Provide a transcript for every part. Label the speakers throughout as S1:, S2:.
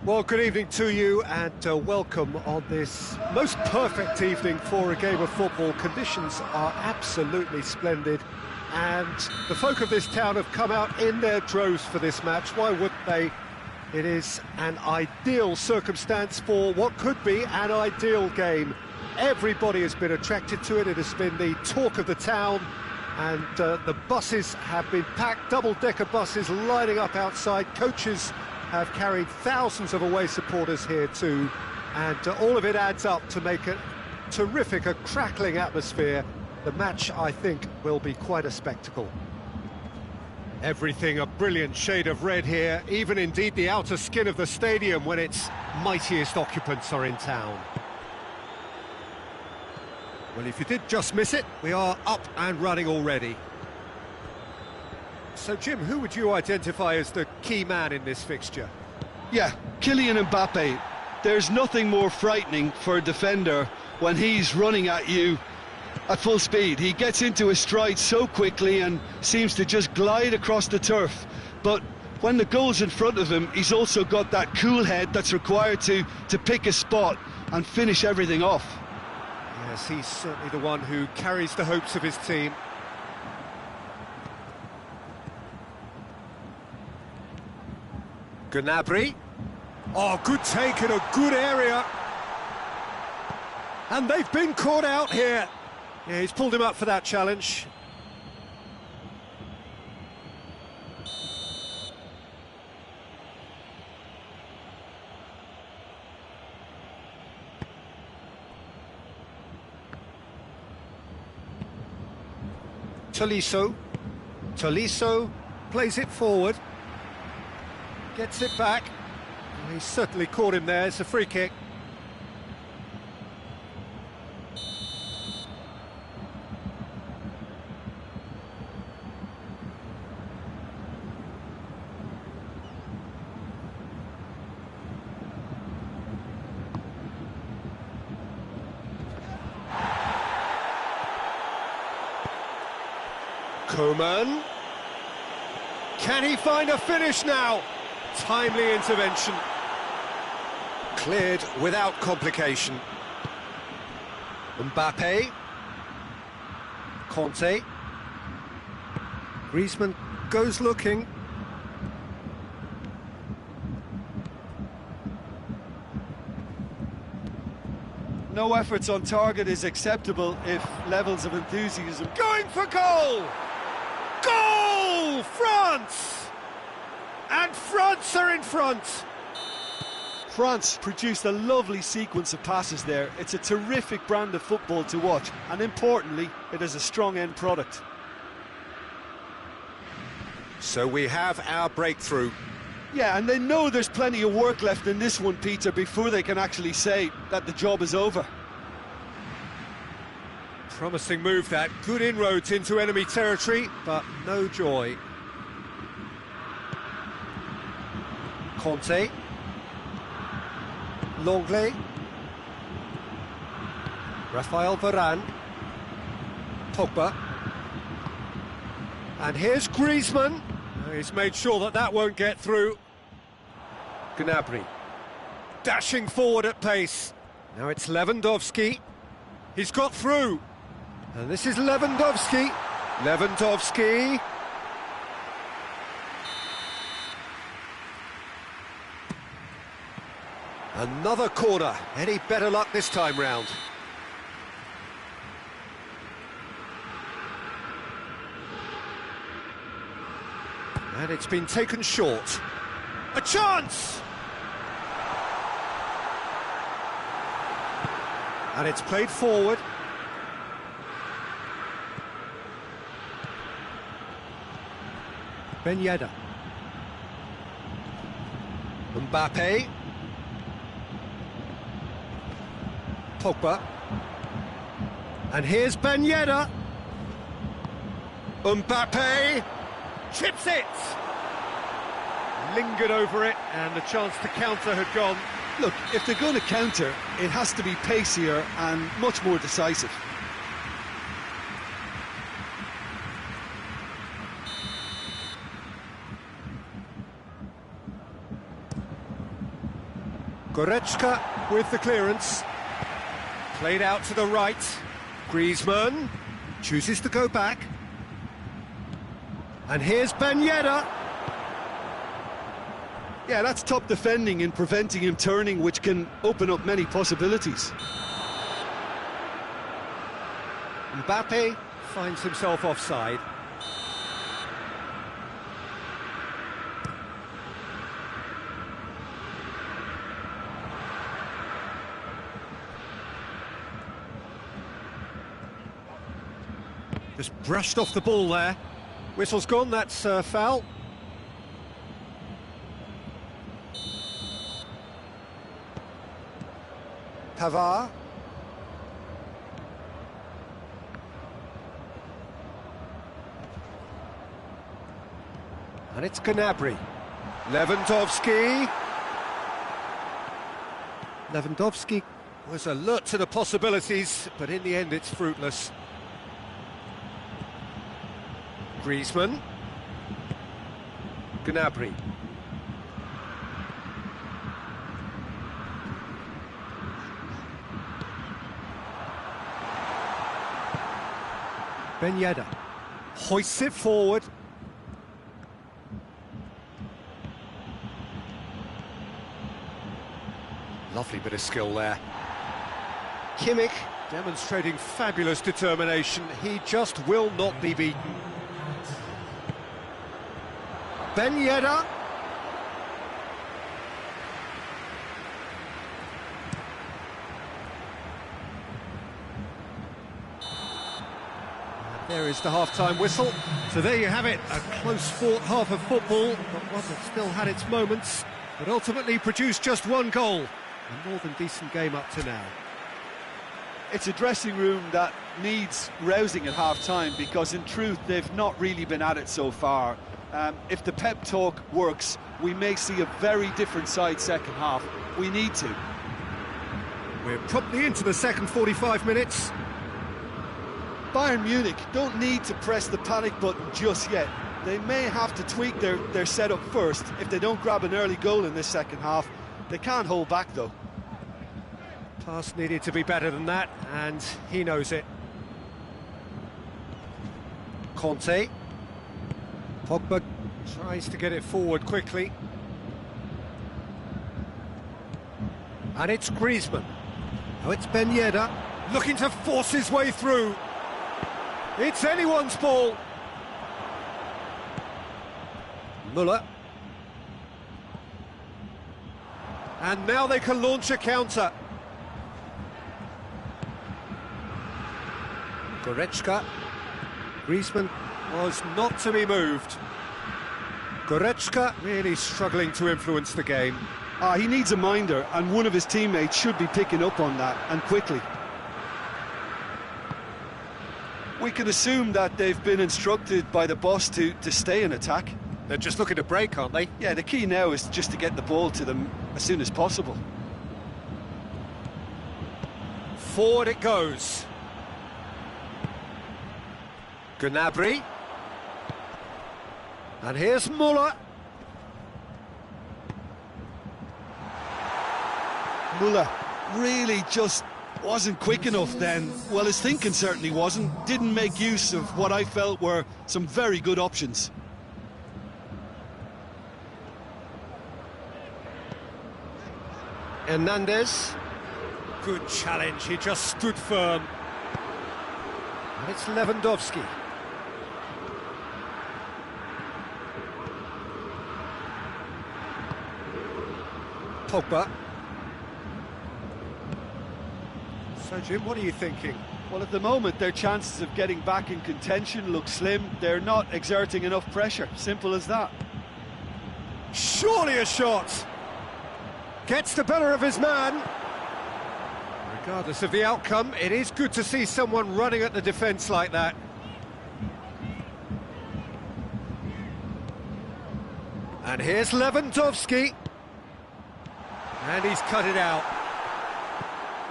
S1: Well, good evening to you and welcome on this most perfect evening for a game of football. Conditions are absolutely splendid and the folk of this town have come out in their droves for this match. Why wouldn't they? It is an ideal circumstance for what could be an ideal game. Everybody has been attracted to it. It has been the talk of the town and the buses have been packed, double-decker buses lining up outside. Coaches have carried thousands of away supporters here too, and all of it adds up to make a terrific, a crackling atmosphere. The match, I think, will be quite a spectacle. Everything a brilliant shade of red here, even indeed the outer skin of the stadium when its mightiest occupants are in town. Well, if you did just miss it, we are up and running already. So, Jim, who would you identify as the key man in this fixture?
S2: Yeah, Kylian Mbappe. There's nothing more frightening for a defender when he's running at you at full speed. He gets into his stride so quickly and seems to just glide across the turf. But when the goal's in front of him, he's also got that cool head that's required to pick a spot and finish everything off.
S1: Yes, he's certainly the one who carries the hopes of his team. Gnabry. Oh, good take in a good area. And they've been caught out here. Yeah, he's pulled him up for that challenge. Tolisso plays it forward. Gets it back. He's certainly caught him there. It's a free kick. Coman. Can he find a finish now? Timely intervention. Cleared without complication. Mbappe. Conte. Griezmann goes looking.
S2: No efforts on target is acceptable if levels of enthusiasm...
S1: Going for goal! Goal! France! And France are in front!
S2: France produced a lovely sequence of passes there. It's a terrific brand of football to watch, and importantly, it is a strong end product.
S1: So we have our breakthrough.
S2: Yeah, and they know there's plenty of work left in this one, Peter, before they can actually say that the job is over.
S1: Promising move that, good inroads into enemy territory, but no joy. Conte. Longley. Raphael Varane. Pogba. And here's Griezmann. He's made sure that that won't get through. Gnabry. Dashing forward at pace. Now it's Lewandowski. He's got through. And this is Lewandowski. Lewandowski. Another corner. Any better luck this time round? And it's been taken short. A chance! And it's played forward. Ben Yedder. Mbappe. Pogba. And here's Ben Yedder. Mbappe chips it! Lingered over it, and the chance to counter had gone.
S2: Look, if they're going to counter, it has to be pacier and much more decisive.
S1: Goretzka with the clearance. Played out to the right. Griezmann chooses to go back. And here's Ben Yedder.
S2: Yeah, that's top defending and preventing him turning, which can open up many possibilities.
S1: Mbappe finds himself offside. Just brushed off the ball there. Whistle's gone, that's foul. Pavard. And it's Gnabry. Lewandowski. Lewandowski was alert to the possibilities, but in the end it's fruitless. Griezmann. Gnabry. Ben Yedder hoists it forward. Lovely bit of skill there. Kimmich demonstrating fabulous determination. He just will not be beaten. Ben Yedder. There is the half-time whistle. So there you have it, a close-fought half of football, but one that still had its moments, but ultimately produced just one goal. A more than decent game up to now.
S2: It's a dressing room that needs rousing at half-time, because in truth they've not really been at it so far. If the pep talk works, we may see a very different side second half. We need to.
S1: We're promptly into the second 45 minutes.
S2: Bayern Munich don't need to press the panic button just yet. They may have to tweak their setup first. If they don't grab an early goal in this second half, they can't hold back though.
S1: Pass needed to be better than that, and he knows it. Conte. Pogba tries to get it forward quickly. And it's Griezmann. Now it's Ben Yedder, looking to force his way through. It's anyone's ball. Müller. And now they can launch a counter. Goretzka. Griezmann was not to be moved. Goretzka really struggling to influence the game.
S2: He needs a minder, and one of his teammates should be picking up on that, and quickly. We can assume that they've been instructed by the boss to stay in attack.
S1: They're just looking to break, aren't they?
S2: Yeah, the key now is just to get the ball to them as soon as possible.
S1: Forward it goes. Gnabry. And here's Müller.
S2: Müller really just wasn't quick enough then. Well, his thinking certainly wasn't. Didn't make use of what I felt were some very good options.
S1: Hernandez. Good challenge, he just stood firm. And it's Lewandowski. Pogba. So, Jim, what are you thinking?
S2: Well, at the moment, their chances of getting back in contention look slim. They're not exerting enough pressure. Simple as that.
S1: Surely a shot! Gets the better of his man. Regardless of the outcome, it is good to see someone running at the defence like that. And here's Lewandowski. And he's cut it out.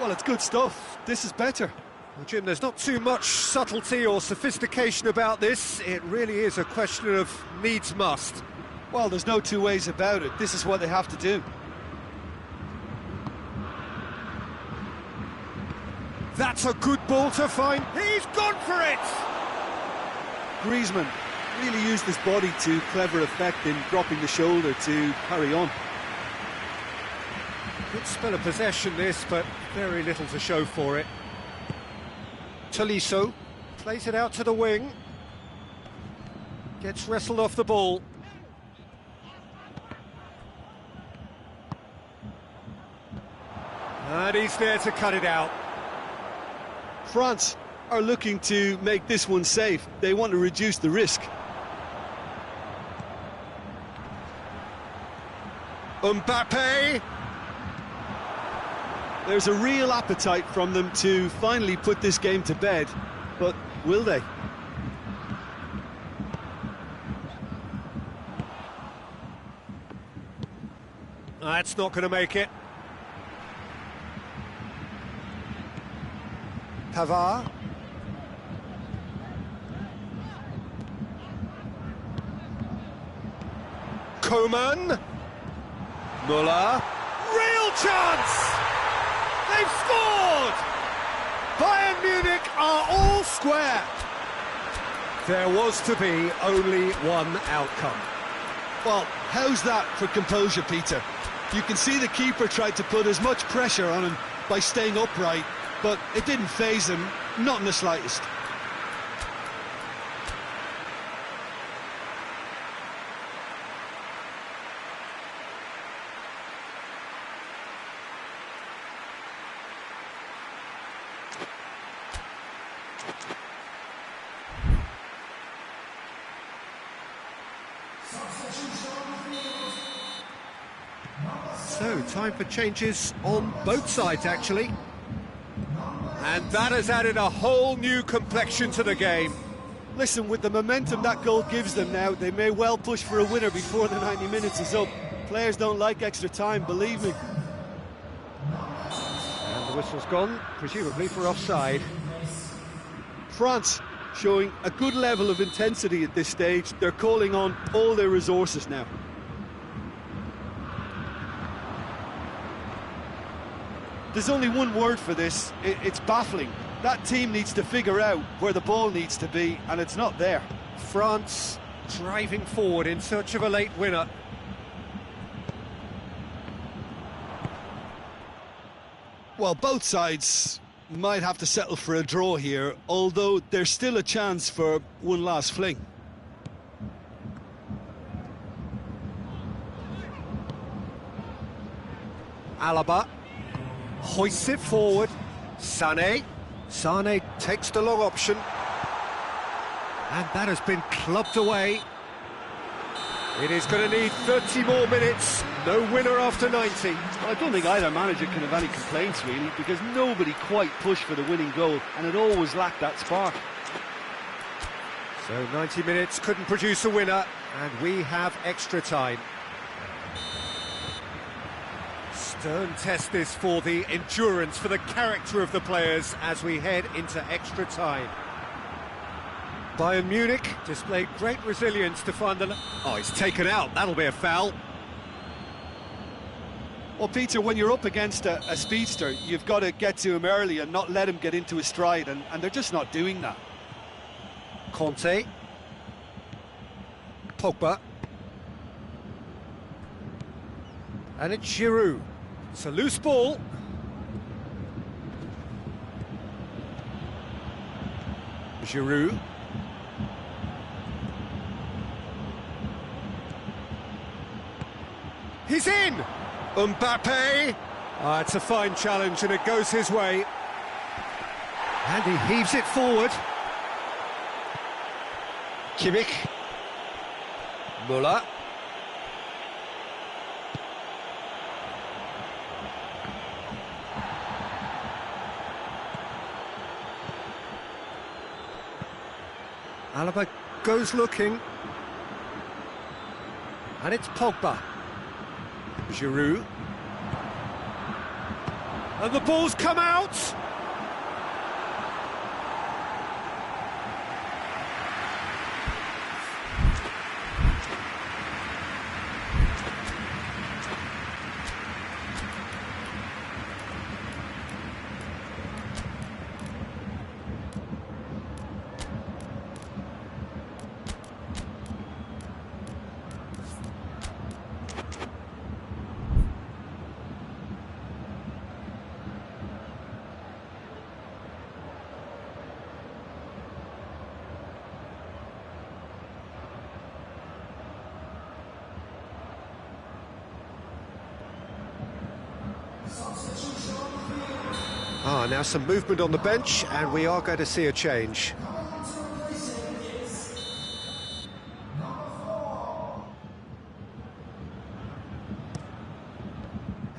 S2: Well, it's good stuff. This is better.
S1: Well, Jim, there's not too much subtlety or sophistication about this. It really is a question of needs must.
S2: Well, there's no two ways about it. This is what they have to do.
S1: That's a good ball to find. He's gone for it!
S2: Griezmann really used his body to clever effect in dropping the shoulder to carry on.
S1: Good spell of possession this, but very little to show for it. Tolisso plays it out to the wing. Gets wrestled off the ball. And he's there to cut it out.
S2: France are looking to make this one safe. They want to reduce the risk.
S1: Mbappe!
S2: There's a real appetite from them to finally put this game to bed, but will they?
S1: That's not going to make it. Pavard. Coman. Müller. Real chance! They've scored! Bayern Munich are all square. There was to be only one outcome.
S2: Well, how's that for composure, Peter? You can see the keeper tried to put as much pressure on him by staying upright, but it didn't faze him, not in the slightest.
S1: So, time for changes on both sides, actually. And that has added a whole new complexion to the game.
S2: Listen, with the momentum that goal gives them now, they may well push for a winner before the 90 minutes is up. Players don't like extra time, believe me.
S1: And the whistle's gone, presumably for offside.
S2: France showing a good level of intensity at this stage. They're calling on all their resources now. There's only one word for this, it's baffling. That team needs to figure out where the ball needs to be, and it's not there.
S1: France driving forward in search of a late winner.
S2: Well, both sides might have to settle for a draw here, although there's still a chance for one last fling.
S1: Alaba hoists it forward. Sané takes the long option. And that has been clubbed away. It is going to need 30 more minutes. No winner after 90.
S2: Well, I don't think either manager can have any complaints, really, because nobody quite pushed for the winning goal, and it always lacked that spark.
S1: So 90 minutes couldn't produce a winner, and we have extra time. Stern test this for the endurance, for the character of the players as we head into extra time. Bayern Munich displayed great resilience to find the... Oh, it's taken out. That'll be a foul.
S2: Well, Peter, when you're up against a speedster, you've got to get to him early and not let him get into his stride, and they're just not doing that.
S1: Conte. Pogba. And it's Giroud. It's a loose ball. Giroud. He's in! Mbappe! It's a fine challenge and it goes his way. And he heaves it forward. Kimmich. Müller. Alaba goes looking. And it's Pogba. Giroud. And the ball's come out! Now some movement on the bench, and we are going to see a change.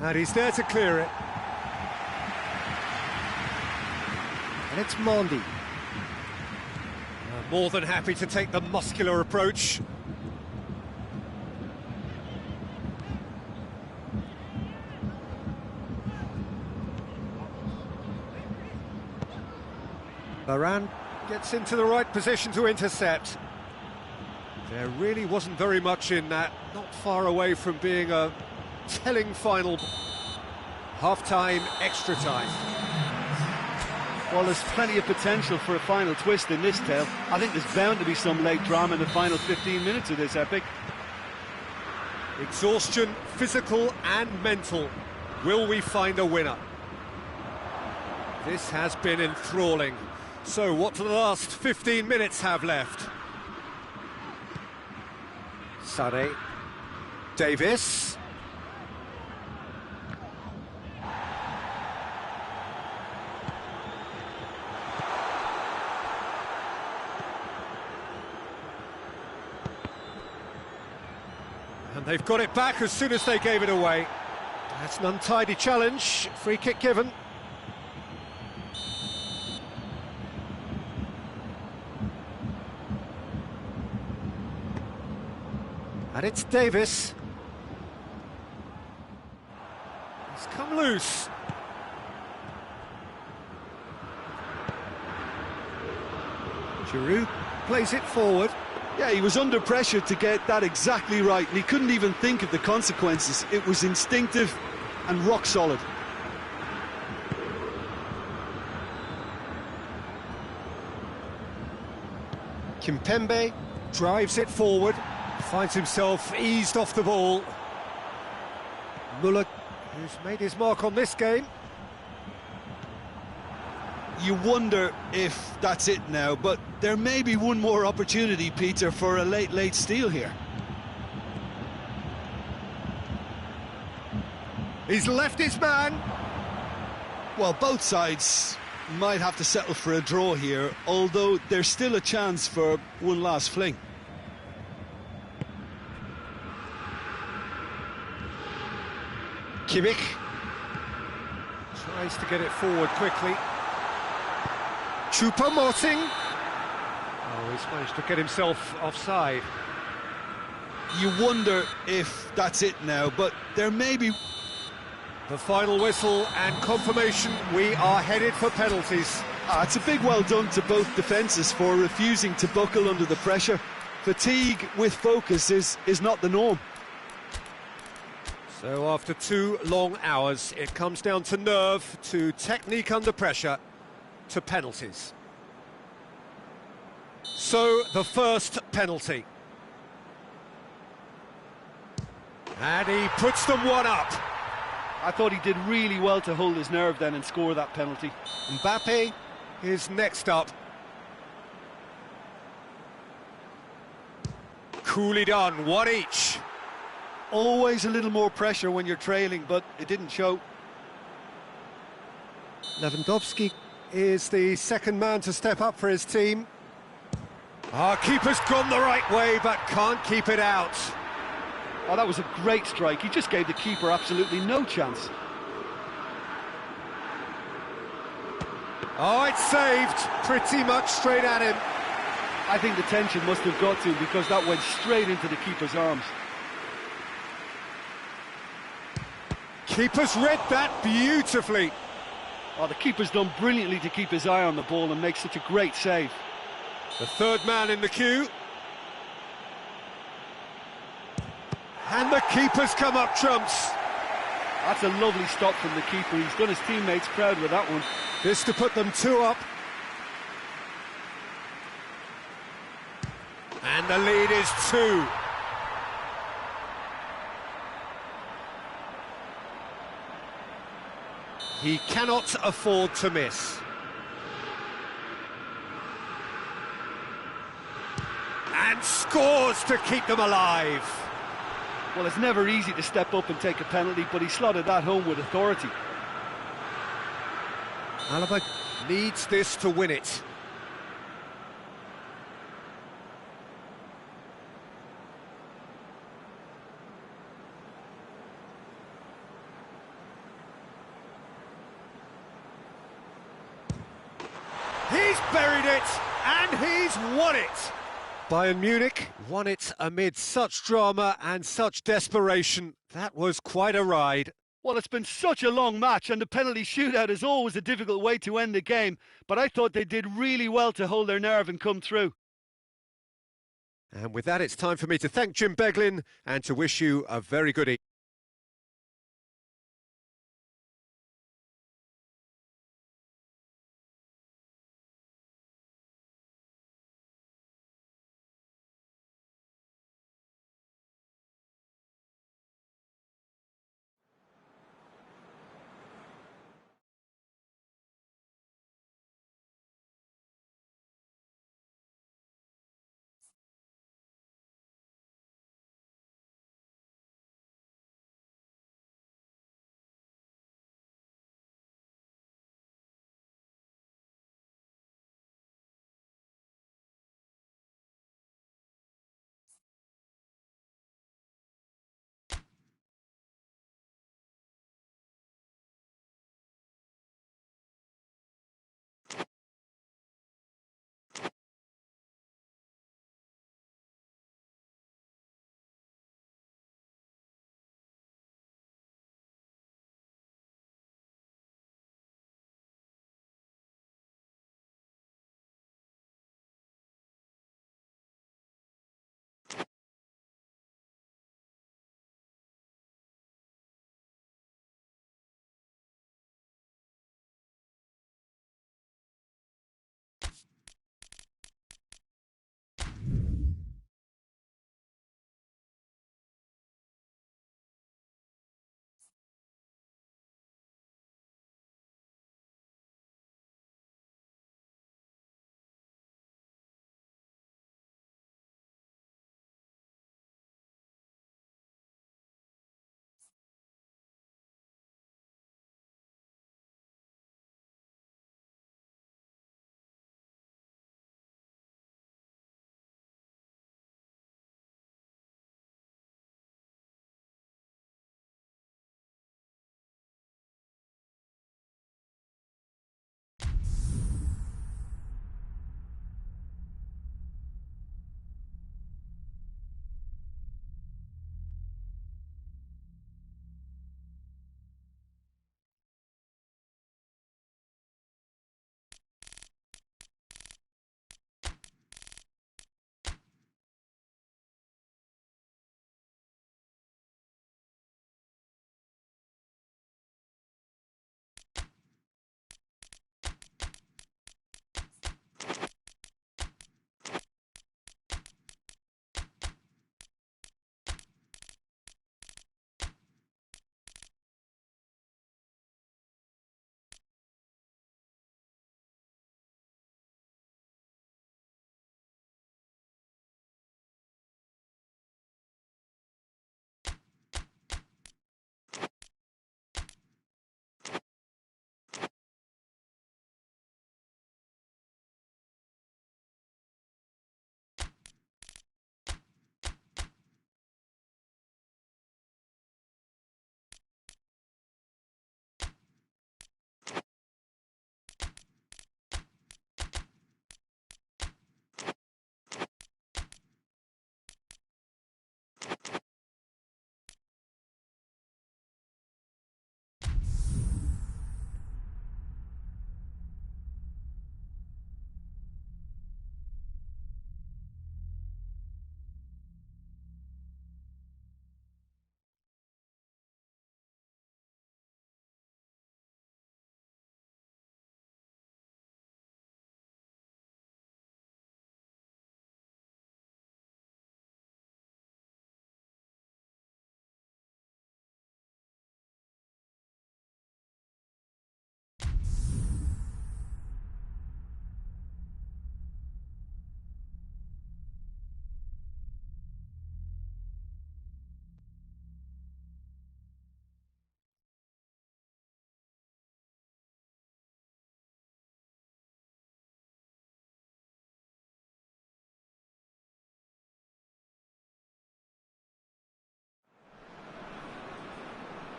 S1: And he's there to clear it. And it's Mondi. More than happy to take the muscular approach. Varane gets into the right position to intercept. There really wasn't very much in that, not far away from being a telling final. Half-time, extra time.
S2: Well, there's plenty of potential for a final twist in this tale. I think there's bound to be some late drama in the final 15 minutes of this epic.
S1: Exhaustion, physical and mental. Will we find a winner? This has been enthralling. So what do the last 15 minutes have left? Sade. Davis. And they've got it back as soon as they gave it away. That's an untidy challenge. Free kick given. And it's Davis. He's come loose. Giroud plays it forward.
S2: Yeah, he was under pressure to get that exactly right, and he couldn't even think of the consequences. It was instinctive and rock solid.
S1: Kimpembe drives it forward. Finds himself eased off the ball. Muller, who's made his mark on this game.
S2: You wonder if that's it now, but there may be one more opportunity, Peter, for a late steal here.
S1: He's left his man.
S2: Well, both sides might have to settle for a draw here, although there's still a chance for one last fling.
S1: Kimmich tries to get it forward quickly. Choupo-Moting. Oh, he's managed to get himself offside.
S2: You wonder if that's it now, but there may be...
S1: The final whistle and confirmation, we are headed for penalties.
S2: It's a big well done to both defences for refusing to buckle under the pressure. Fatigue with focus is not the norm.
S1: So after 2 long hours, it comes down to nerve, to technique under pressure, to penalties. So the first penalty. And he puts them one up.
S2: I thought he did really well to hold his nerve then and score that penalty.
S1: Mbappe is next up. Coolly done, one each.
S2: Always a little more pressure when you're trailing, but it didn't show.
S1: Lewandowski is the second man to step up for his team. Keeper's gone the right way, but can't keep it out.
S2: Oh, that was a great strike. He just gave the keeper absolutely no chance.
S1: Oh, it's saved, pretty much straight at him.
S2: I think the tension must have got to him because that went straight into the keeper's arms.
S1: Keeper's read that beautifully.
S2: Oh, the keeper's done brilliantly to keep his eye on the ball and make such a great save.
S1: The third man in the queue. And the keeper's come up trumps.
S2: That's a lovely stop from the keeper. He's done his teammates proud with that one.
S1: This to put them 2 up. And the lead is 2. He cannot afford to miss. And scores to keep them alive.
S2: Well, it's never easy to step up and take a penalty, but he slotted that home with authority.
S1: Alaba needs this to win it. He's buried it, and he's won it! Bayern Munich won it amid such drama and such desperation. That was quite a ride.
S2: Well, it's been such a long match, and the penalty shootout is always a difficult way to end the game, but I thought they did really well to hold their nerve and come through.
S1: And with that, it's time for me to thank Jim Beglin and to wish you a very good evening.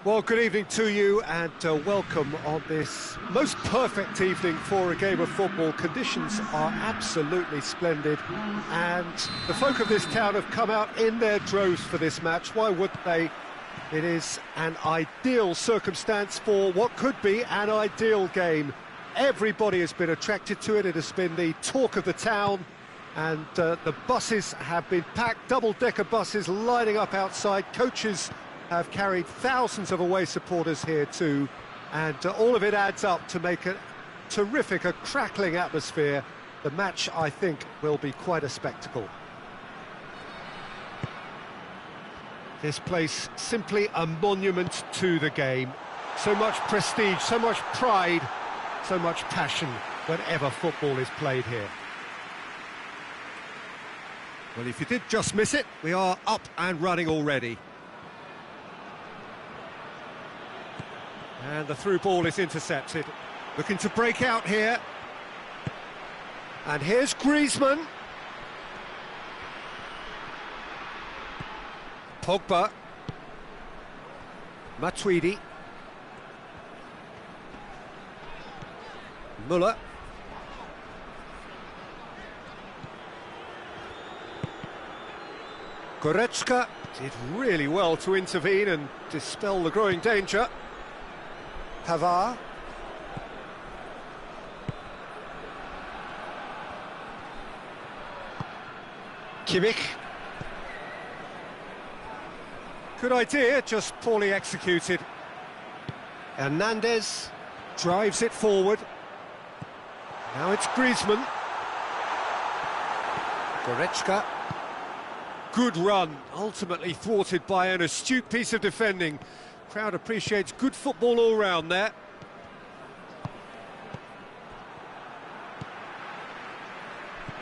S1: Well, good evening to you and welcome on this most perfect evening for a game of football. Conditions are absolutely splendid and the folk of this town have come out in their droves for this match. Why wouldn't they? It is an ideal circumstance for what could be an ideal game. Everybody has been attracted to it. It has been the talk of the town and the buses have been packed, double-decker buses lining up outside. Coaches have carried thousands of away supporters here too, and all of it adds up to make a terrific, a crackling atmosphere. The match, I think, will be quite a spectacle. This place simply a monument to the game. So much prestige, so much pride, so much passion whenever football is played here. Well, if you did just miss it, we are up and running already. And the through ball is intercepted. Looking to break out here. And here's Griezmann. Pogba. Matuidi. Müller. Goretzka did really well to intervene and dispel the growing danger. Pavard. Kimmich. Good idea, just poorly executed. Hernandez drives it forward. Now it's Griezmann. Goretzka. Good run, ultimately thwarted by an astute piece of defending. Crowd appreciates good football all round there.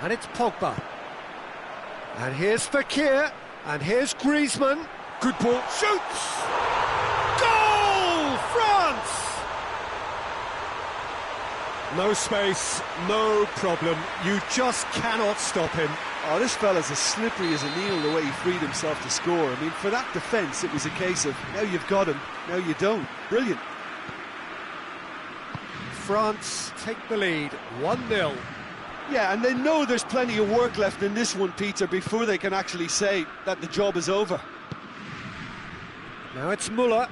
S1: And it's Pogba. And here's Fekir. And here's Griezmann. Good ball. Shoots! Goal! France! No space, no problem. You just cannot stop him.
S2: Oh, this fella's as slippery as a needle the way he freed himself to score. I mean, for that defence, it was a case of, now you've got him, now you don't. Brilliant.
S1: France take the lead, 1-0.
S2: Yeah, and they know there's plenty of work left in this one, Peter, before they can actually say that the job is over.
S1: Now it's Müller.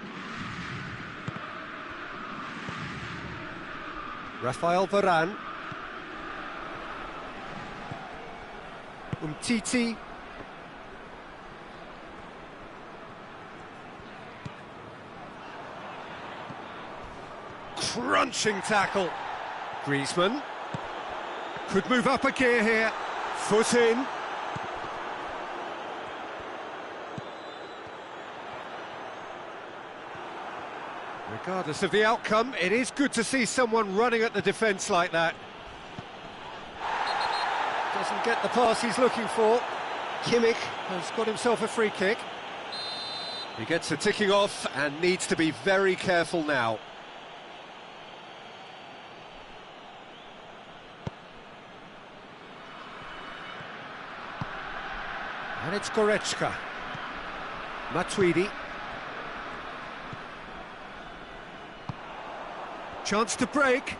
S1: Rafael Varane. Umtiti. Crunching tackle. Griezmann. Could move up a gear here. Foot in. Regardless of the outcome, it is good to see someone running at the defence like that. Doesn't get the pass he's looking for. Kimmich has got himself a free kick. He gets a ticking off and needs to be very careful now. And it's Goretzka. Matuidi. Chance to break.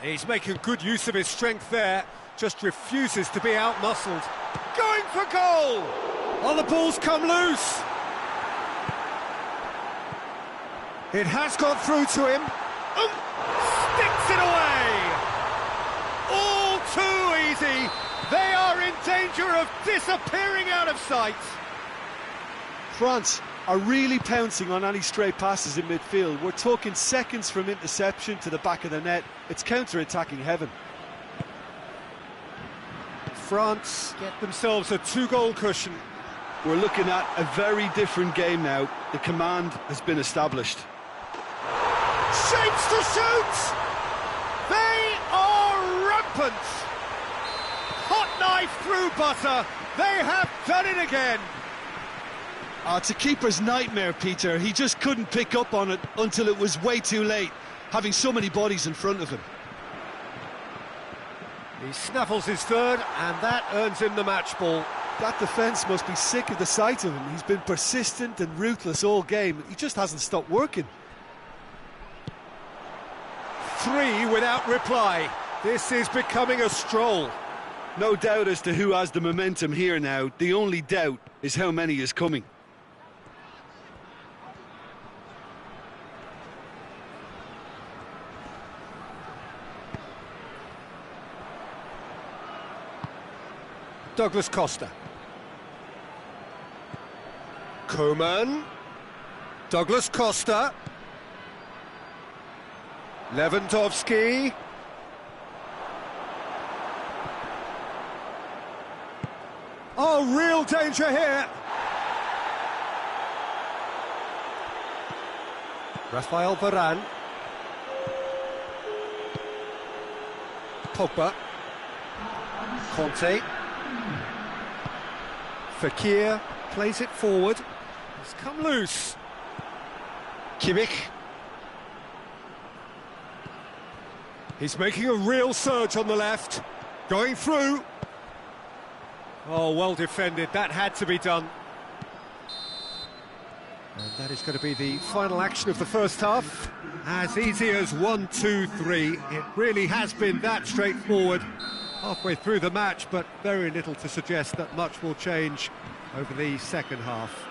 S1: He's making good use of his strength there, just refuses to be out-muscled. Going for goal! Oh, the ball's come loose! It has got through to him. Sticks it away! All too easy! They are in danger of disappearing out of sight!
S2: France are really pouncing on any stray passes in midfield. We're talking seconds from interception to the back of the net. It's counter-attacking heaven.
S1: France get themselves a 2-goal cushion.
S2: We're looking at a very different game now. The command has been established.
S1: Shapes to shoot! They are rampant! Hot knife through butter. They have done it again.
S2: It's a keeper's nightmare, Peter. He just couldn't pick up on it until it was way too late, having so many bodies in front of him.
S1: He snaffles his third, and that earns him the match ball.
S2: That defence must be sick of the sight of him. He's been persistent and ruthless all game. He just hasn't stopped working.
S1: 3 without reply. This is becoming a stroll.
S2: No doubt as to who has the momentum here now. The only doubt is how many is coming.
S1: Douglas Costa. Koeman. Douglas Costa. Lewandowski. Oh, real danger here. Rafael Varane. Pogba. Conte. Fekir plays it forward. It's come loose. Kimmich. He's making a real surge on the left. Going through. Oh, well defended. That had to be done. And that is going to be the final action of the first half. As easy as 1, 2, 3. It really has been that straightforward halfway through the match, but very little to suggest that much will change over the second half.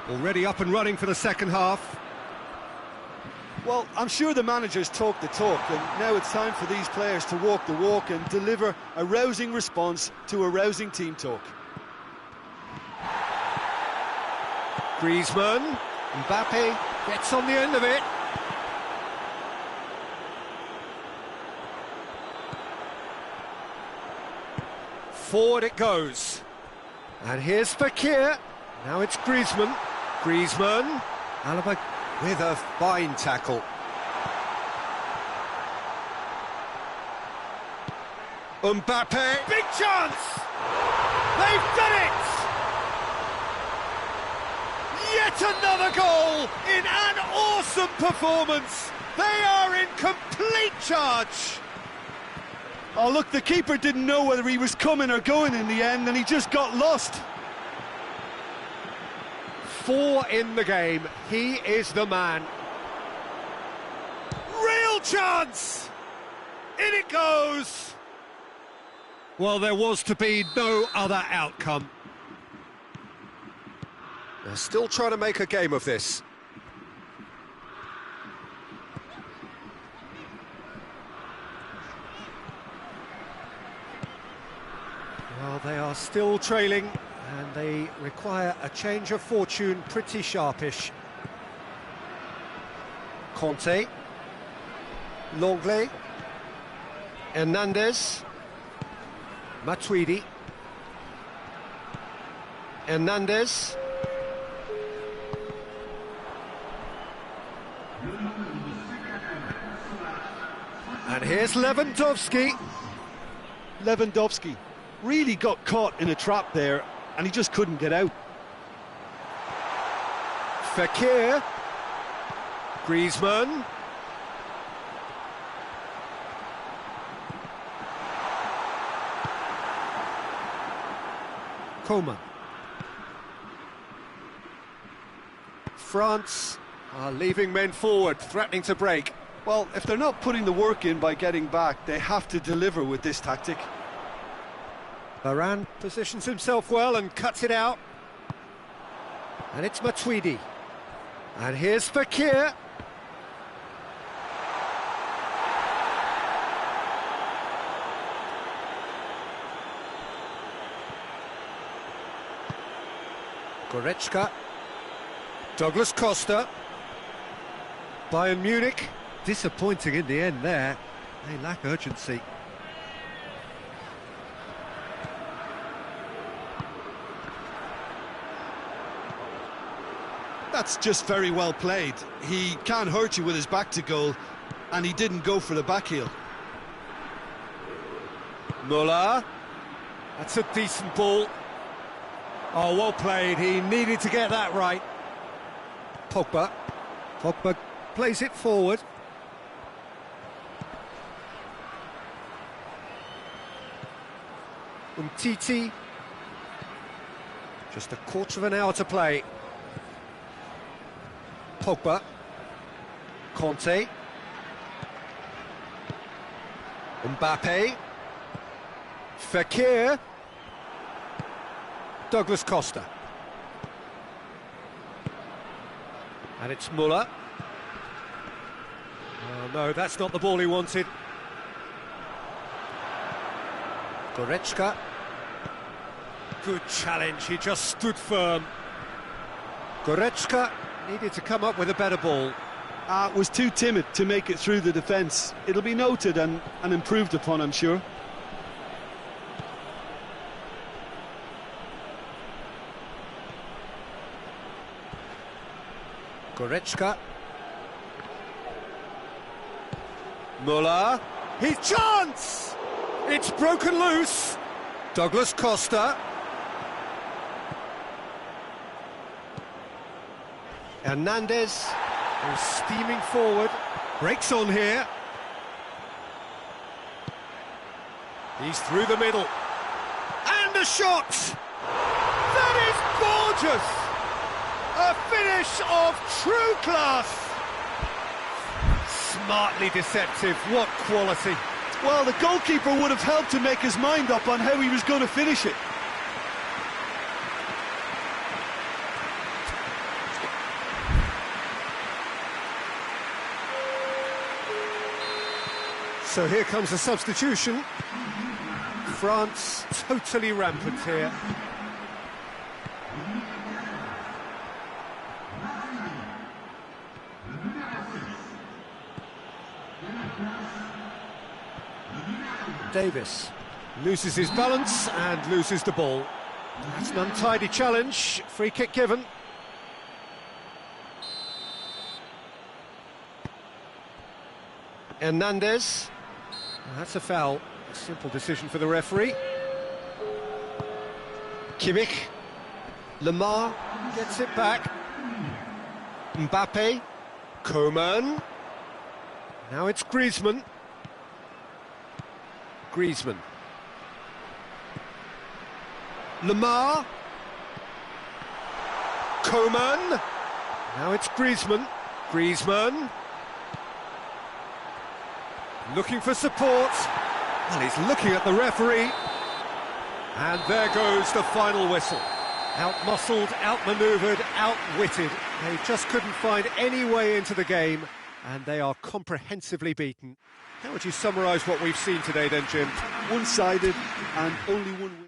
S1: Already up and running for the second half.
S2: Well, I'm sure the managers talk the talk, and now it's time for these players to walk the walk and deliver a rousing response to a rousing team talk.
S1: Griezmann. Mbappe gets on the end of it. Forward it goes. And here's Fekir. Now it's Griezmann. Griezmann. Alaba with a fine tackle. Mbappe. Big chance! They've done it! Yet another goal in an awesome performance. They are in complete charge.
S2: Oh, look, the keeper didn't know whether he was coming or going in the end, and he just got lost.
S1: 4 in the game. He is the man. Real chance! In it goes! Well, there was to be no other outcome. They're still trying to make a game of this. Well, they are still trailing, and they require a change of fortune pretty sharpish. Conte. Longley. Hernandez. Matuidi. Hernandez. And here's Lewandowski.
S2: Lewandowski really got caught in a trap there, and he just couldn't get out.
S1: Fekir. Griezmann. Koeman. France are leaving men forward, threatening to break.
S2: Well, if they're not putting the work in by getting back, they have to deliver with this tactic.
S1: Varane positions himself well and cuts it out. And it's Matuidi. And here's Fekir. Goretzka. Douglas Costa. Bayern Munich. Disappointing in the end there. They lack urgency.
S2: That's just very well played. He can't hurt you with his back to goal, and he didn't go for the back heel.
S1: Muller. That's a decent ball. Oh, well played. He needed to get that right. Pogba. Pogba plays it forward. Umtiti. Just a quarter of an hour to play. Pogba. Conte. Mbappe. Fekir. Douglas Costa. And it's Muller. Oh no, that's not the ball he wanted. Goretzka. Good challenge, he just stood firm. Goretzka needed to come up with a better ball.
S2: Was too timid to make it through the defence. It'll be noted and improved upon, I'm sure.
S1: Goretzka. Muller. His chance! It's broken loose. Douglas Costa. Hernandez, who's steaming forward, breaks on here. He's through the middle. And a shot! That is gorgeous! A finish of true class! Smartly deceptive, what quality.
S2: Well, the goalkeeper would have helped to make his mind up on how he was going to finish it.
S1: So here comes a substitution. France totally rampant here. Davis loses his balance and loses the ball. That's an untidy challenge. Free kick given. Hernandez. That's a foul. A simple decision for the referee. Kimmich. Lamar gets it back. Mbappe. Coman. Now it's Griezmann. Griezmann. Lamar. Coman. Now it's Griezmann. Griezmann. Looking for support. Well, he's looking at the referee. And there goes the final whistle. Out-muscled, out-manoeuvred, outwitted. They just couldn't find any way into the game, and they are comprehensively beaten. How would you summarise what we've seen today then, Jim?
S2: One-sided and only one win.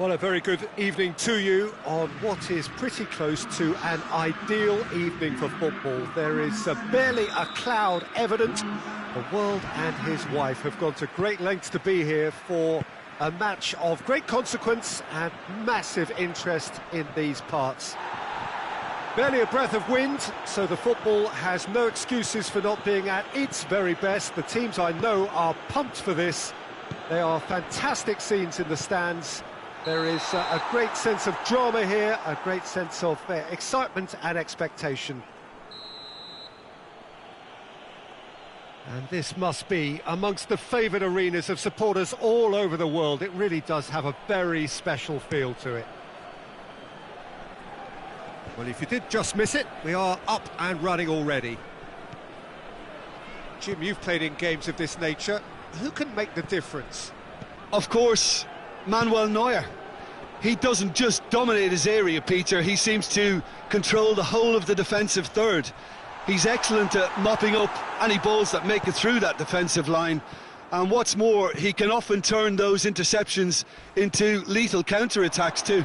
S1: Well, a very good evening to you on what is pretty close to an ideal evening for football. There is barely a cloud evident. The world and his wife have gone to great lengths to be here for a match of great consequence and massive interest in these parts. Barely a breath of wind, so the football has no excuses for not being at its very best. The teams I know are pumped for this. They are fantastic scenes in the stands. There is a great sense of drama here, a great sense of excitement and expectation. And this must be amongst the favoured arenas of supporters all over the world. It really does have a very special feel to it. Well, if you did just miss it, we are up and running already. Jim, you've played in games of this nature. Who can make the difference?
S2: Of course, Manuel Neuer. He doesn't just dominate his area, Peter, he seems to control the whole of the defensive third. He's excellent at mopping up any balls that make it through that defensive line. And what's more, he can often turn those interceptions into lethal counter-attacks too.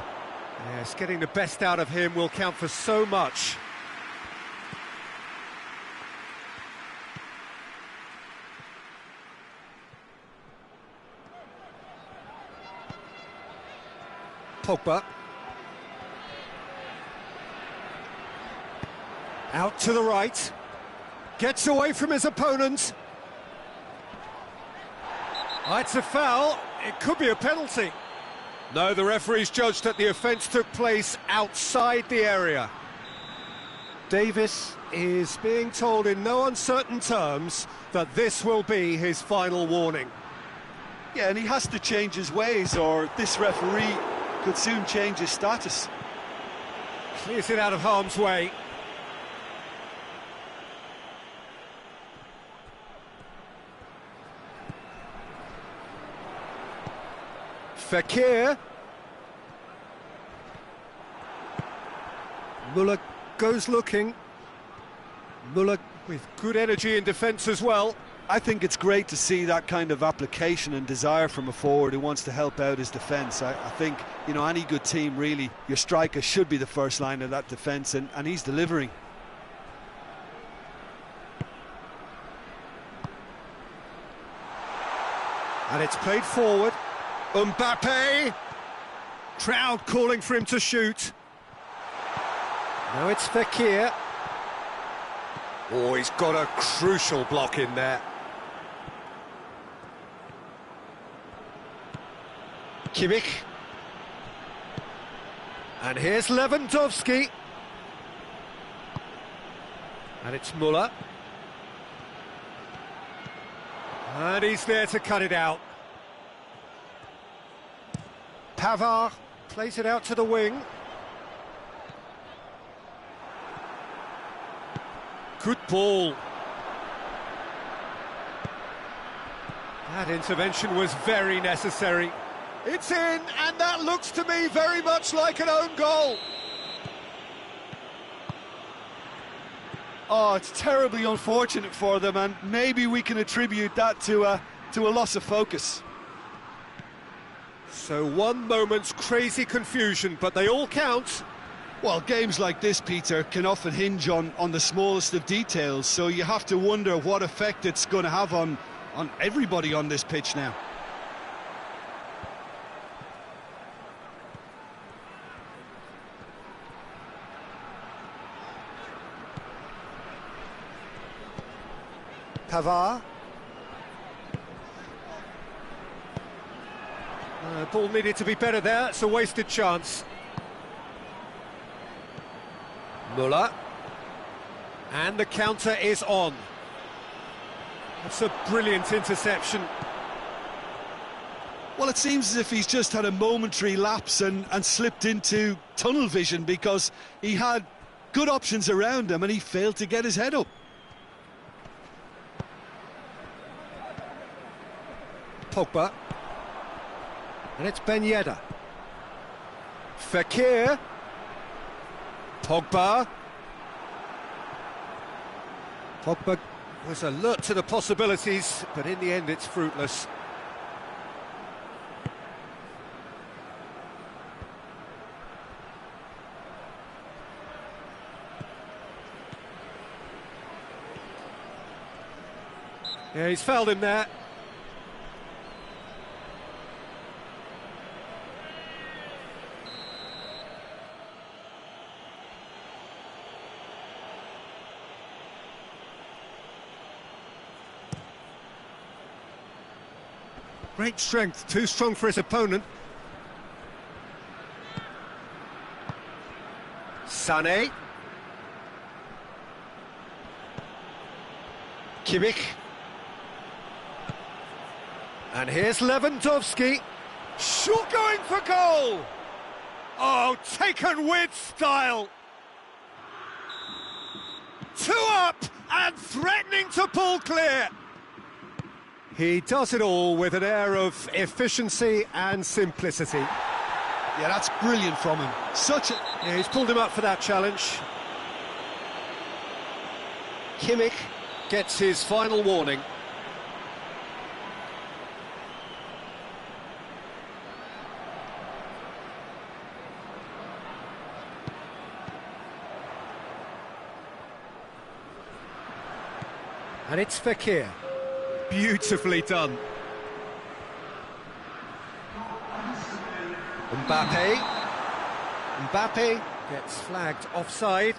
S1: Yes, getting the best out of him will count for so much. Pogba. Out to the right. Gets away from his opponent. Oh, it's a foul. It could be a penalty. No, the referee's judged that the offence took place outside the area. Davis is being told in no uncertain terms that this will be his final warning.
S2: Yeah, and he has to change his ways, or this referee could soon change his status.
S1: Clears it out of harm's way. Fekir. Muller goes looking. Muller with good energy in defence as well.
S2: I think it's great to see that kind of application and desire from a forward who wants to help out his defence. I think, you know, any good team really, your striker should be the first line of that defence, and he's delivering.
S1: And it's played forward. Mbappe! Crowd calling for him to shoot. Now it's Fekir. Oh, he's got a crucial block in there. Kimmich. And here's Lewandowski. And it's Muller. And he's there to cut it out. Pavard plays it out to the wing. Good ball. That intervention was very necessary. It's in, and that looks to me very much like an own goal.
S2: Oh, it's terribly unfortunate for them, and maybe we can attribute that to a loss of focus.
S1: So one moment's crazy confusion, but they all count.
S2: Well, games like this, Peter, can often hinge on the smallest of details, so you have to wonder what effect it's going to have on everybody on this pitch now.
S1: Pavard. Ball needed to be better there, it's a wasted chance. Muller. And the counter is on. That's a brilliant interception.
S2: Well, it seems as if he's just had a momentary lapse and slipped into tunnel vision, because he had good options around him and he failed to get his head up.
S1: Pogba. And it's Ben Yedder. Fekir. Pogba. Pogba was alert to the possibilities, but in the end it's fruitless. Yeah, he's fouled him there. Great strength, too strong for his opponent. Sané. Kimmich. And here's Lewandowski. Shot going for goal! Oh, taken with style! 2 up and threatening to pull clear. He does it all with an air of efficiency and simplicity.
S2: Yeah, that's brilliant from him.
S1: Yeah, he's pulled him up for that challenge. Kimmich gets his final warning. And it's Fekir. Beautifully done. Mbappe gets flagged offside.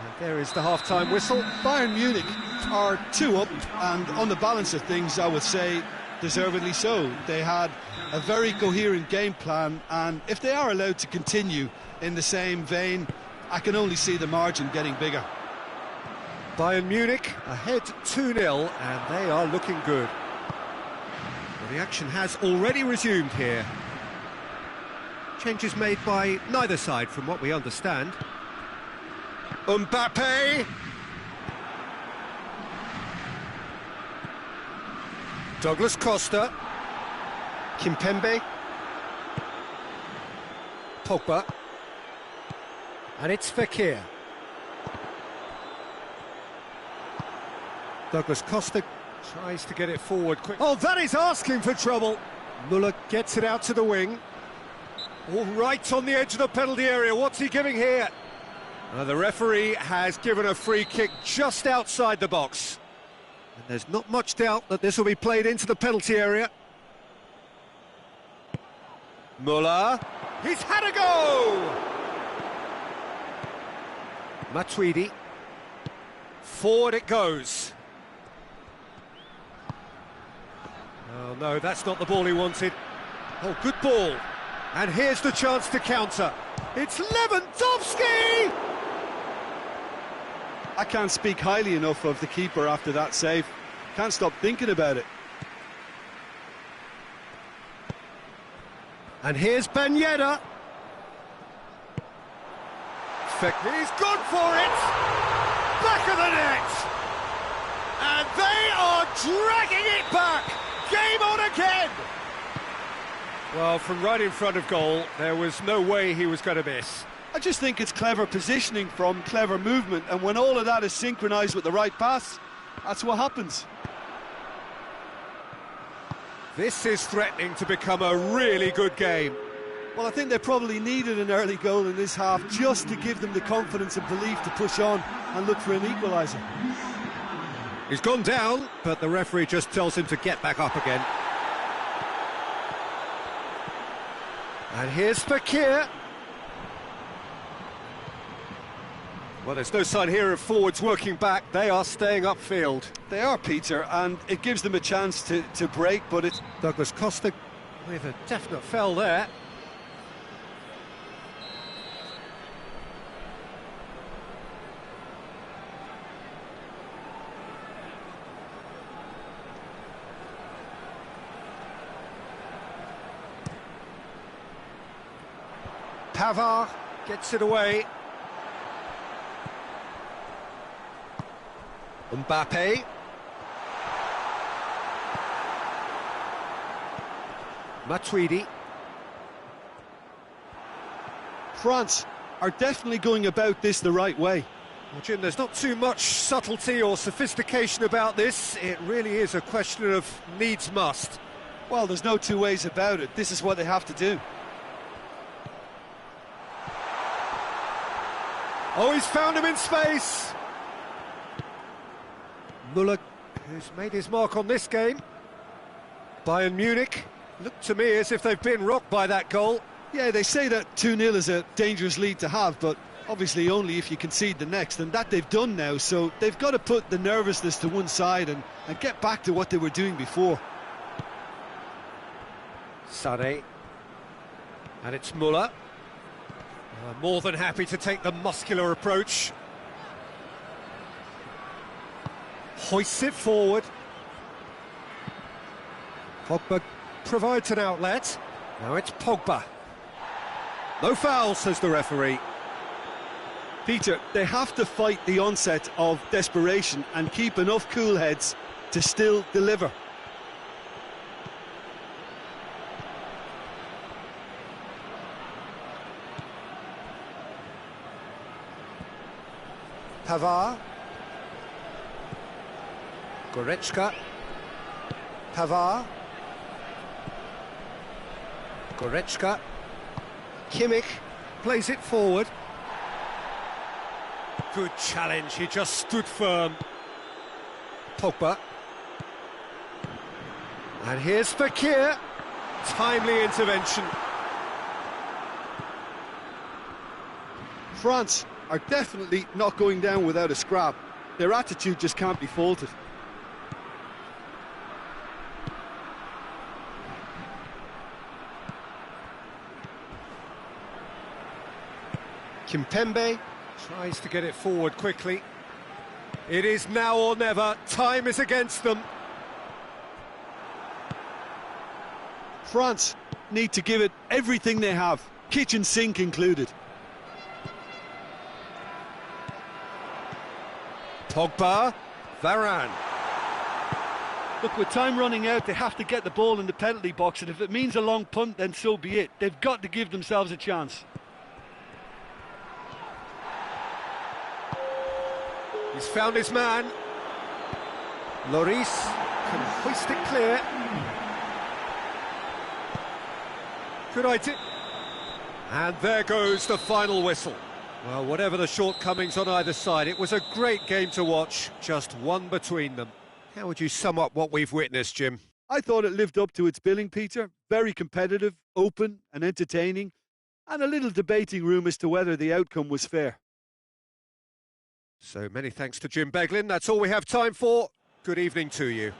S1: And there is the half-time whistle.
S2: Bayern Munich are 2 up, and on the balance of things, I would say deservedly so. They had a very coherent game plan, and if they are allowed to continue in the same vein, I can only see the margin getting bigger.
S1: Bayern Munich ahead 2-0, and they are looking good. Well, the action has already resumed here. Changes made by neither side, from what we understand. Mbappe! Douglas Costa. Kimpembe. Pogba. And it's Fekir. Douglas Costa tries to get it forward quick. Oh, that is asking for trouble. Muller gets it out to the wing. All right on the edge of the penalty area. What's he giving here? The referee has given a free kick just outside the box. And there's not much doubt that this will be played into the penalty area. Muller. He's had a go! Matuidi. Forward it goes. Oh no, that's not the ball he wanted. Oh, good ball. And here's the chance to counter. It's Lewandowski!
S2: I can't speak highly enough of the keeper after that save. Can't stop thinking about it.
S1: And here's Ben Yedder. He's gone for it! Back of the net! And they are dragging it back! Game on again! Well, from right in front of goal, there was no way he was going to miss.
S2: I just think it's clever positioning from clever movement, and when all of that is synchronised with the right pass, that's what happens.
S1: This is threatening to become a really good game.
S2: Well, I think they probably needed an early goal in this half just to give them the confidence and belief to push on and look for an equaliser.
S1: He's gone down, but the referee just tells him to get back up again. And here's Fekir. Well, there's no sign here of forwards working back. They are staying upfield.
S2: They are, Peter, and it gives them a chance to break, but it's...
S1: Douglas Costa with a definite foul there. Pavard gets it away. Mbappe. Matuidi.
S2: France are definitely going about this the right way.
S1: Well, Jim, there's not too much subtlety or sophistication about this. It really is a question of needs must.
S2: Well, there's no two ways about it. This is what they have to do.
S1: Oh, he's found him in space. Muller, who's made his mark on this game. Bayern Munich look to me as if they've been rocked by that goal.
S2: Yeah, they say that 2-0 is a dangerous lead to have, but obviously only if you concede the next, and that they've done now, so they've got to put the nervousness to one side and get back to what they were doing before.
S1: Sané. And it's Muller. More than happy to take the muscular approach. Hoists it forward. Pogba provides an outlet. Now it's Pogba. No foul, says the referee.
S2: Peter, they have to fight the onset of desperation and keep enough cool heads to still deliver.
S1: Pavard. Goretzka. Pavard. Goretzka. Kimmich plays it forward. Good challenge, he just stood firm. Pogba. And here's Fekir. Timely intervention.
S2: France are definitely not going down without a scrap. Their attitude just can't be faulted.
S1: Kimpembe tries to get it forward quickly. It is now or never. Time is against them.
S2: France need to give it everything they have, kitchen sink included.
S1: Pogba, Varane.
S2: Look, with time running out, they have to get the ball in the penalty box, and if it means a long punt, then so be it. They've got to give themselves a chance.
S1: He's found his man. Lloris can hoist it clear. Good idea. And there goes the final whistle. Well, whatever the shortcomings on either side, it was a great game to watch, just one between them. How would you sum up what we've witnessed, Jim?
S2: I thought it lived up to its billing, Peter. Very competitive, open and entertaining, and a little debating room as to whether the outcome was fair.
S1: So many thanks to Jim Beglin. That's all we have time for. Good evening to you.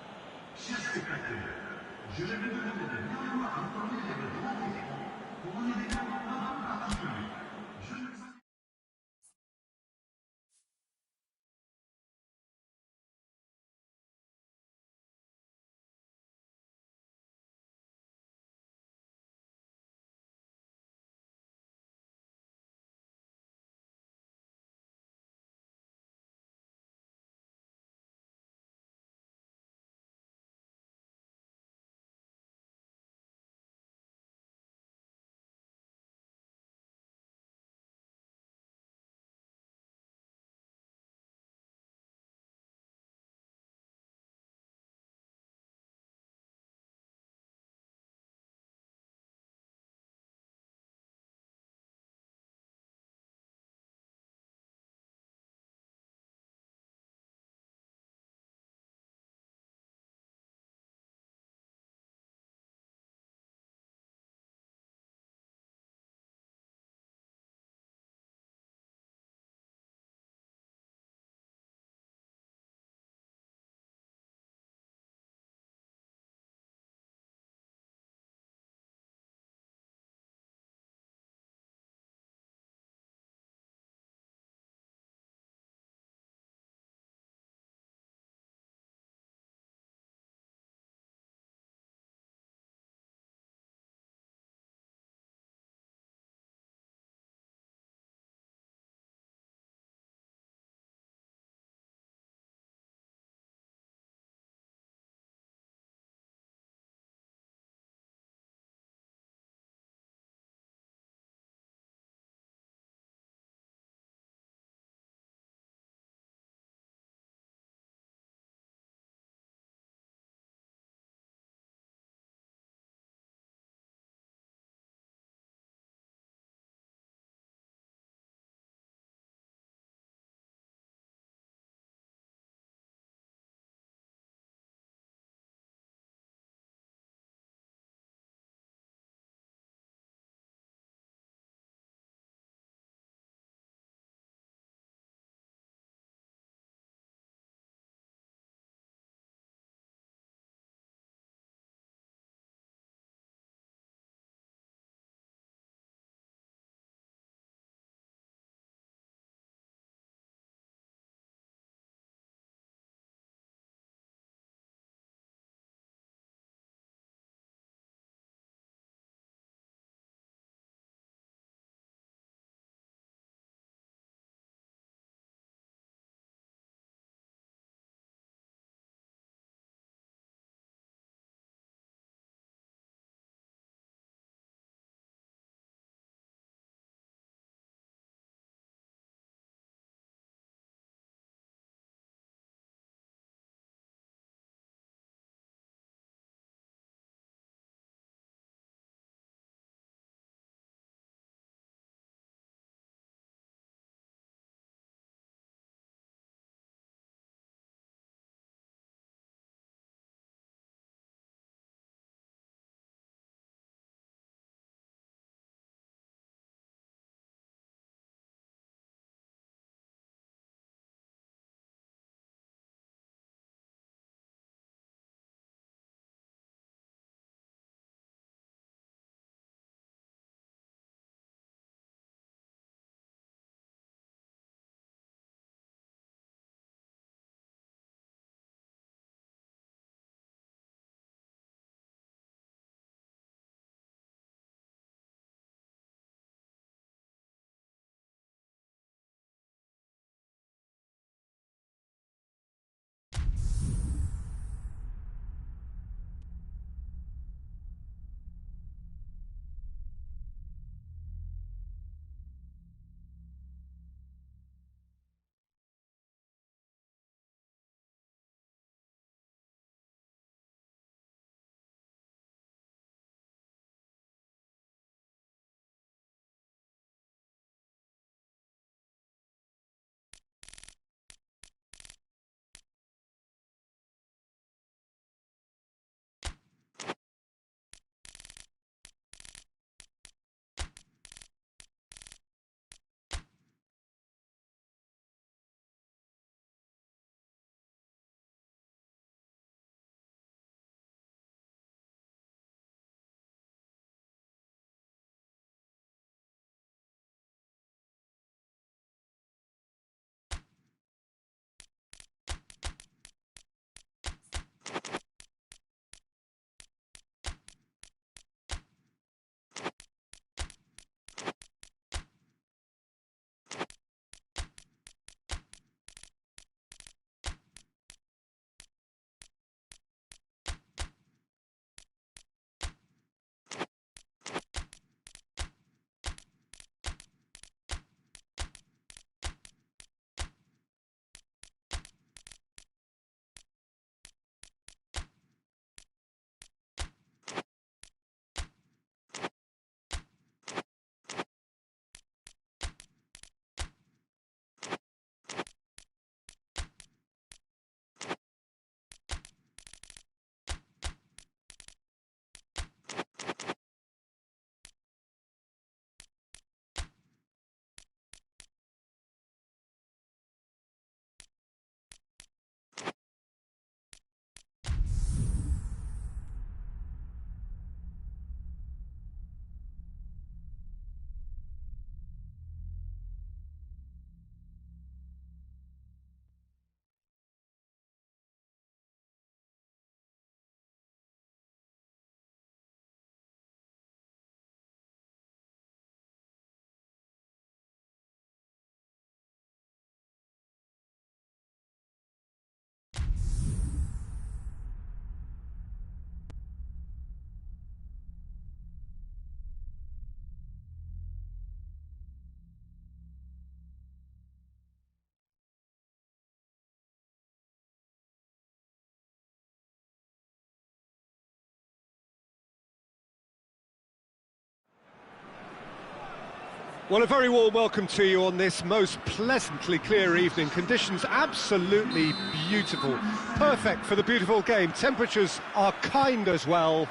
S1: Well, a very warm welcome to you on this most pleasantly clear evening. Conditions absolutely beautiful. Perfect for the beautiful game. Temperatures are kind as well.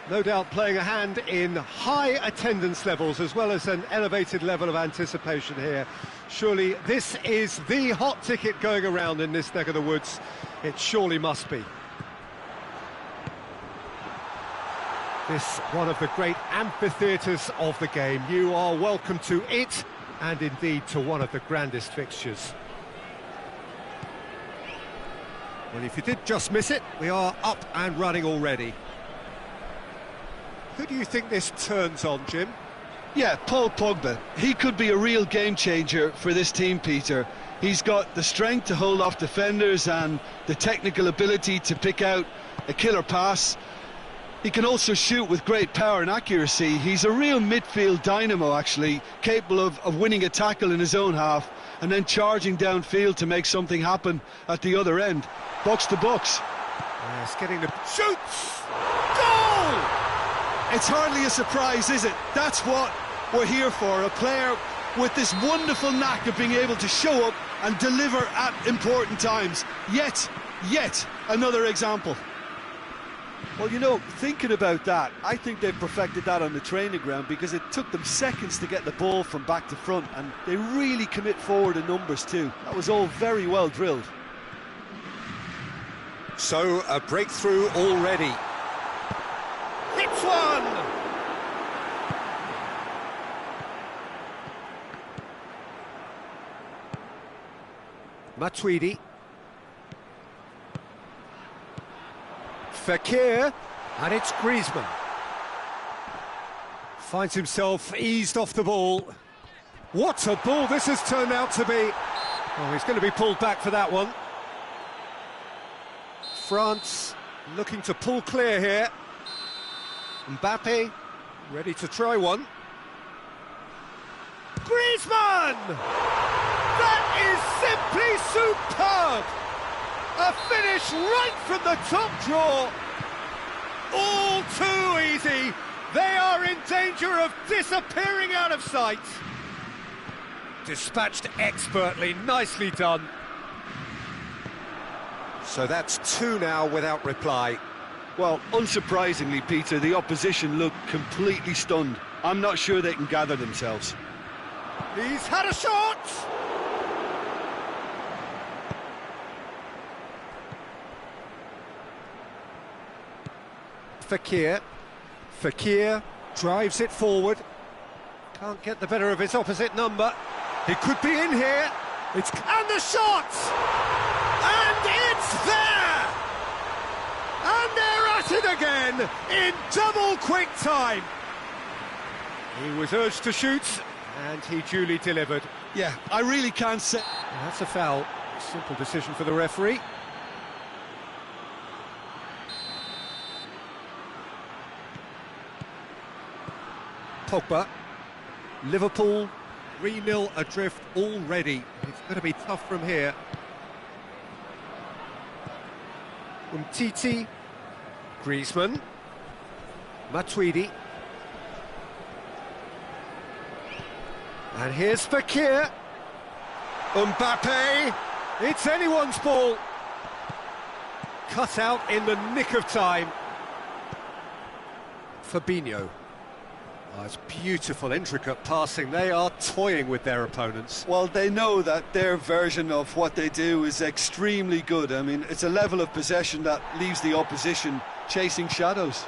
S1: No doubt playing a hand in high attendance levels as well as an elevated level of anticipation here. Surely this is the hot ticket going around in this neck of the woods. It surely must be. This one of the great amphitheatres of the game. You are welcome to it, and indeed to one of the grandest fixtures. Well, if you did just miss it, we are up and running already. Who do you think this turns on, Jim?
S2: Yeah, Paul Pogba. He could be a real game changer for this team, Peter. He's got the strength to hold off defenders and the technical ability to pick out a killer pass. He can also shoot with great power and accuracy. He's a real midfield dynamo, actually, capable of winning a tackle in his own half and then charging downfield to make something happen at the other end. Box to box.
S1: Yes, getting the shoots! Goal!
S2: It's hardly a surprise, is it? That's what we're here for, a player with this wonderful knack of being able to show up and deliver at important times. Yet another example. Well, you know, thinking about that, I think they've perfected that on the training ground because it took them seconds to get the ball from back to front, and they really commit forward in numbers too. That was all very well drilled.
S1: So, a breakthrough already. Hits one! Matuidi. Fekir, and it's Griezmann. Finds himself eased off the ball. What a ball this has turned out to be. Oh, he's going to be pulled back for that one. France looking to pull clear here. Mbappe ready to try one. Griezmann! That is simply superb! A finish right from the top draw. All too easy. They are in danger of disappearing out of sight. Dispatched expertly, nicely done. So that's two now without reply.
S2: Well, unsurprisingly, Peter, the opposition look completely stunned. I'm not sure they can gather themselves.
S1: He's had a shot! Fekir drives it forward. Can't get the better of his opposite number. He could be in here. And the shot! And it's there! And they're at it again in double quick time. He was urged to shoot, and he duly delivered.
S2: Yeah, I really can't say...
S1: That's a foul. Simple decision for the referee. Pogba. Liverpool 3-0 adrift already. It's going to be tough from here. Umtiti. Griezmann. Matuidi. And here's Fekir. Mbappe. It's anyone's ball. Cut out in the nick of time. Fabinho. Oh, it's beautiful, intricate passing. They are toying with their opponents.
S2: Well, they know that their version of what they do is extremely good. I mean, it's a level of possession that leaves the opposition chasing shadows.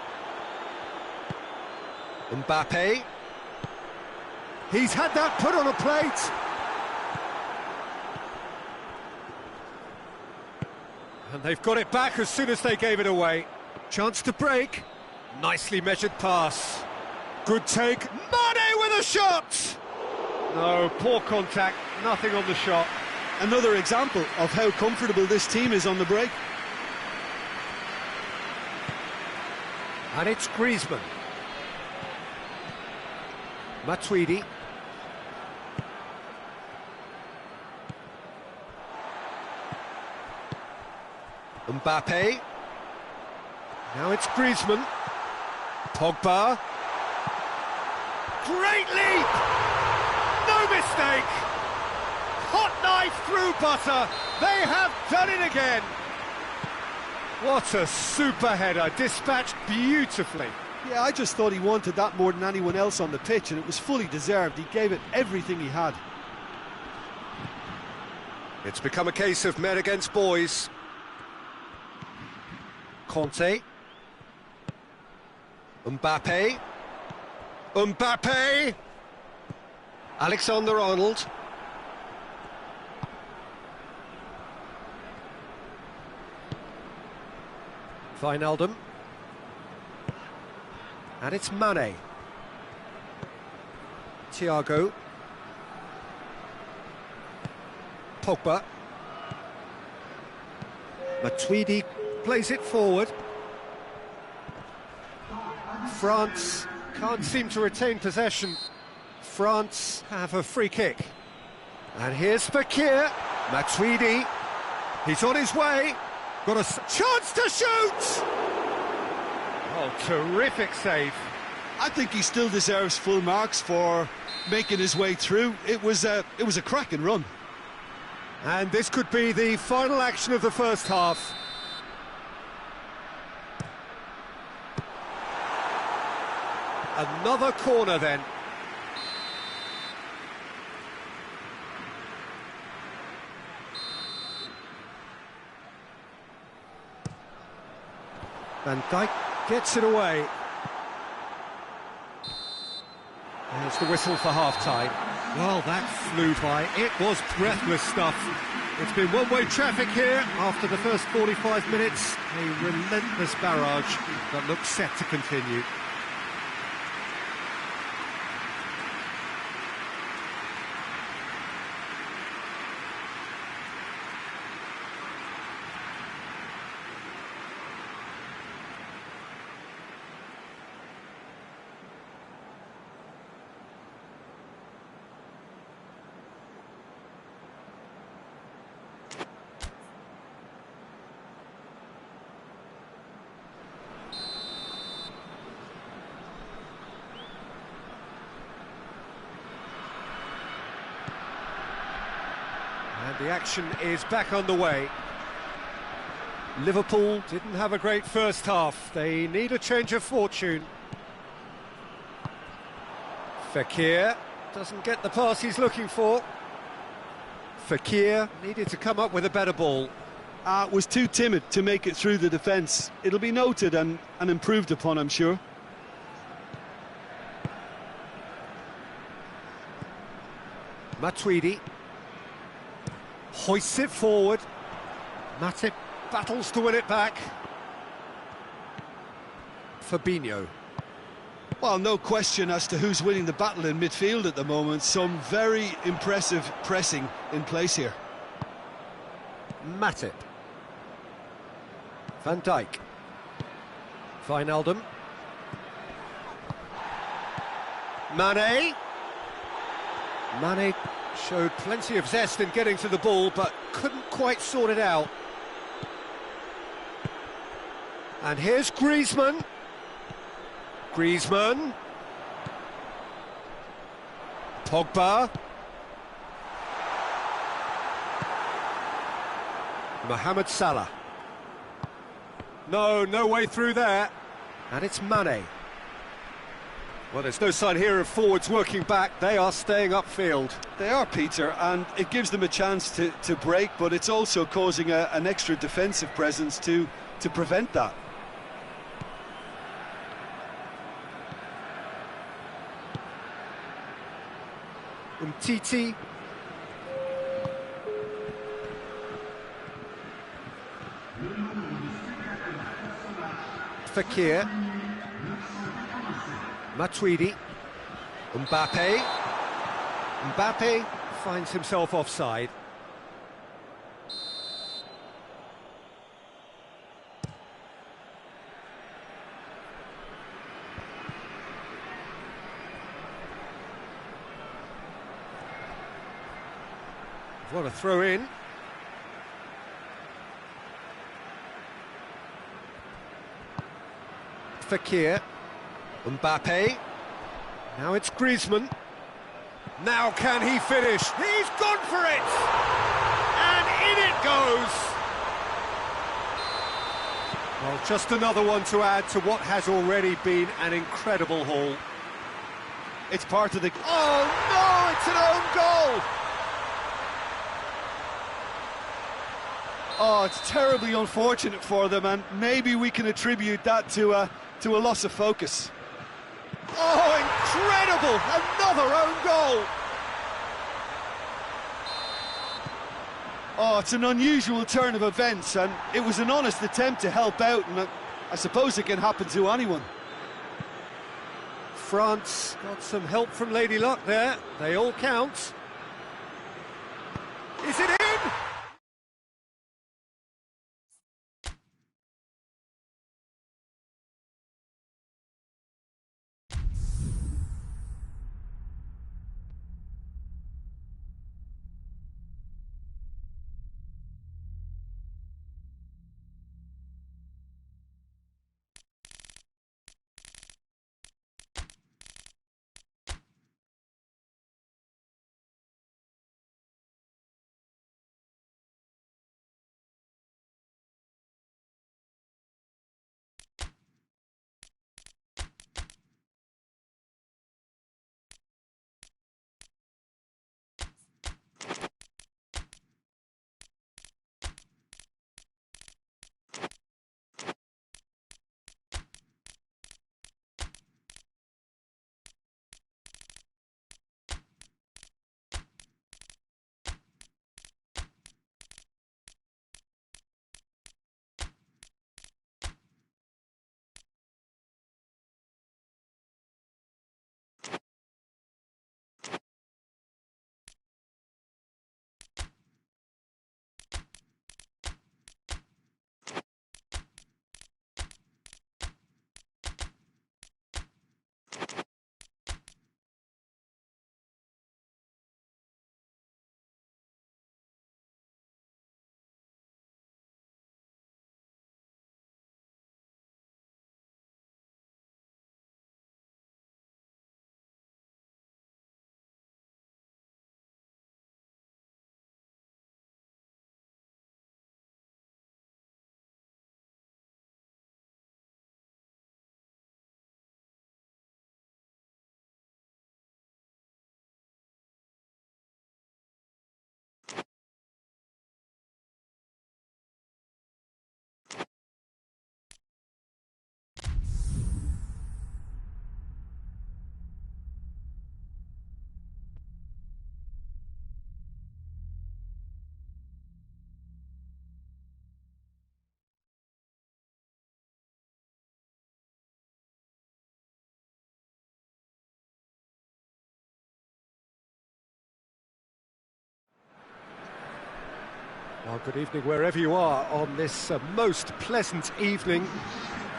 S1: Mbappe. He's had that put on a plate. And they've got it back as soon as they gave it away. Chance to break. Nicely measured pass. Good take. Mane with a shot! No, poor contact, nothing on the shot.
S2: Another example of how comfortable this team is on the break.
S1: And it's Griezmann. Matuidi. Mbappe. Now it's Griezmann. Pogba. Great leap! No mistake! Hot knife through butter. They have done it again. What a super header, dispatched beautifully.
S2: Yeah, I just thought he wanted that more than anyone else on the pitch, and it was fully deserved. He gave it everything he had.
S1: It's become a case of men against boys. Conte. Mbappe. Mbappe. Alexander-Arnold. Wijnaldum. And it's Mane. Thiago. Pogba. Matuidi plays it forward. France can't seem to retain possession. France have a free kick. And here's Fekir. Matuidi. He's on his way. Got a chance to shoot! Oh, terrific save.
S2: I think he still deserves full marks for making his way through. It was a cracking run.
S1: And this could be the final action of the first half. Another corner then. Van Dijk gets it away. There's the whistle for half-time. Well, that flew by. It was breathless stuff. It's been one-way traffic here after the first 45 minutes. A relentless barrage that looks set to continue. And the action is back on the way. Liverpool didn't have a great first half. They need a change of fortune. Fekir doesn't get the pass he's looking for. Fekir needed to come up with a better ball.
S2: Was too timid to make it through the defence. It'll be noted and improved upon, I'm sure.
S1: Matuidi hoists it forward. Matip battles to win it back. Fabinho.
S2: Well, no question as to who's winning the battle in midfield at the moment. Some very impressive pressing in place here.
S1: Matip. Van Dijk. Wijnaldum. Mane. Mane showed plenty of zest in getting to the ball, but couldn't quite sort it out. And here's Griezmann. Griezmann. Pogba. Mohamed Salah. No way through there. And it's Mane. Well, there's no sign here of forwards working back. They are staying upfield.
S2: They are, Peter, and it gives them a chance to break, but it's also causing an extra defensive presence to prevent that.
S1: Umtiti. Fekir. Matuidi. Mbappe. Mbappe finds himself offside. What a throw in. Fekir. Mbappe. Now it's Griezmann. Now can he finish? He's gone for it! And in it goes! Well, just another one to add to what has already been an incredible haul.
S2: It's part of the...
S1: Oh no, it's an own goal!
S2: Oh, it's terribly unfortunate for them, and maybe we can attribute that to a loss of focus.
S1: Oh, incredible! Another own goal!
S2: Oh, it's an unusual turn of events, and it was an honest attempt to help out, and I suppose it can happen to anyone.
S1: France got some help from Lady Luck there. They all count. Is it in? Well, good evening wherever you are on this most pleasant evening.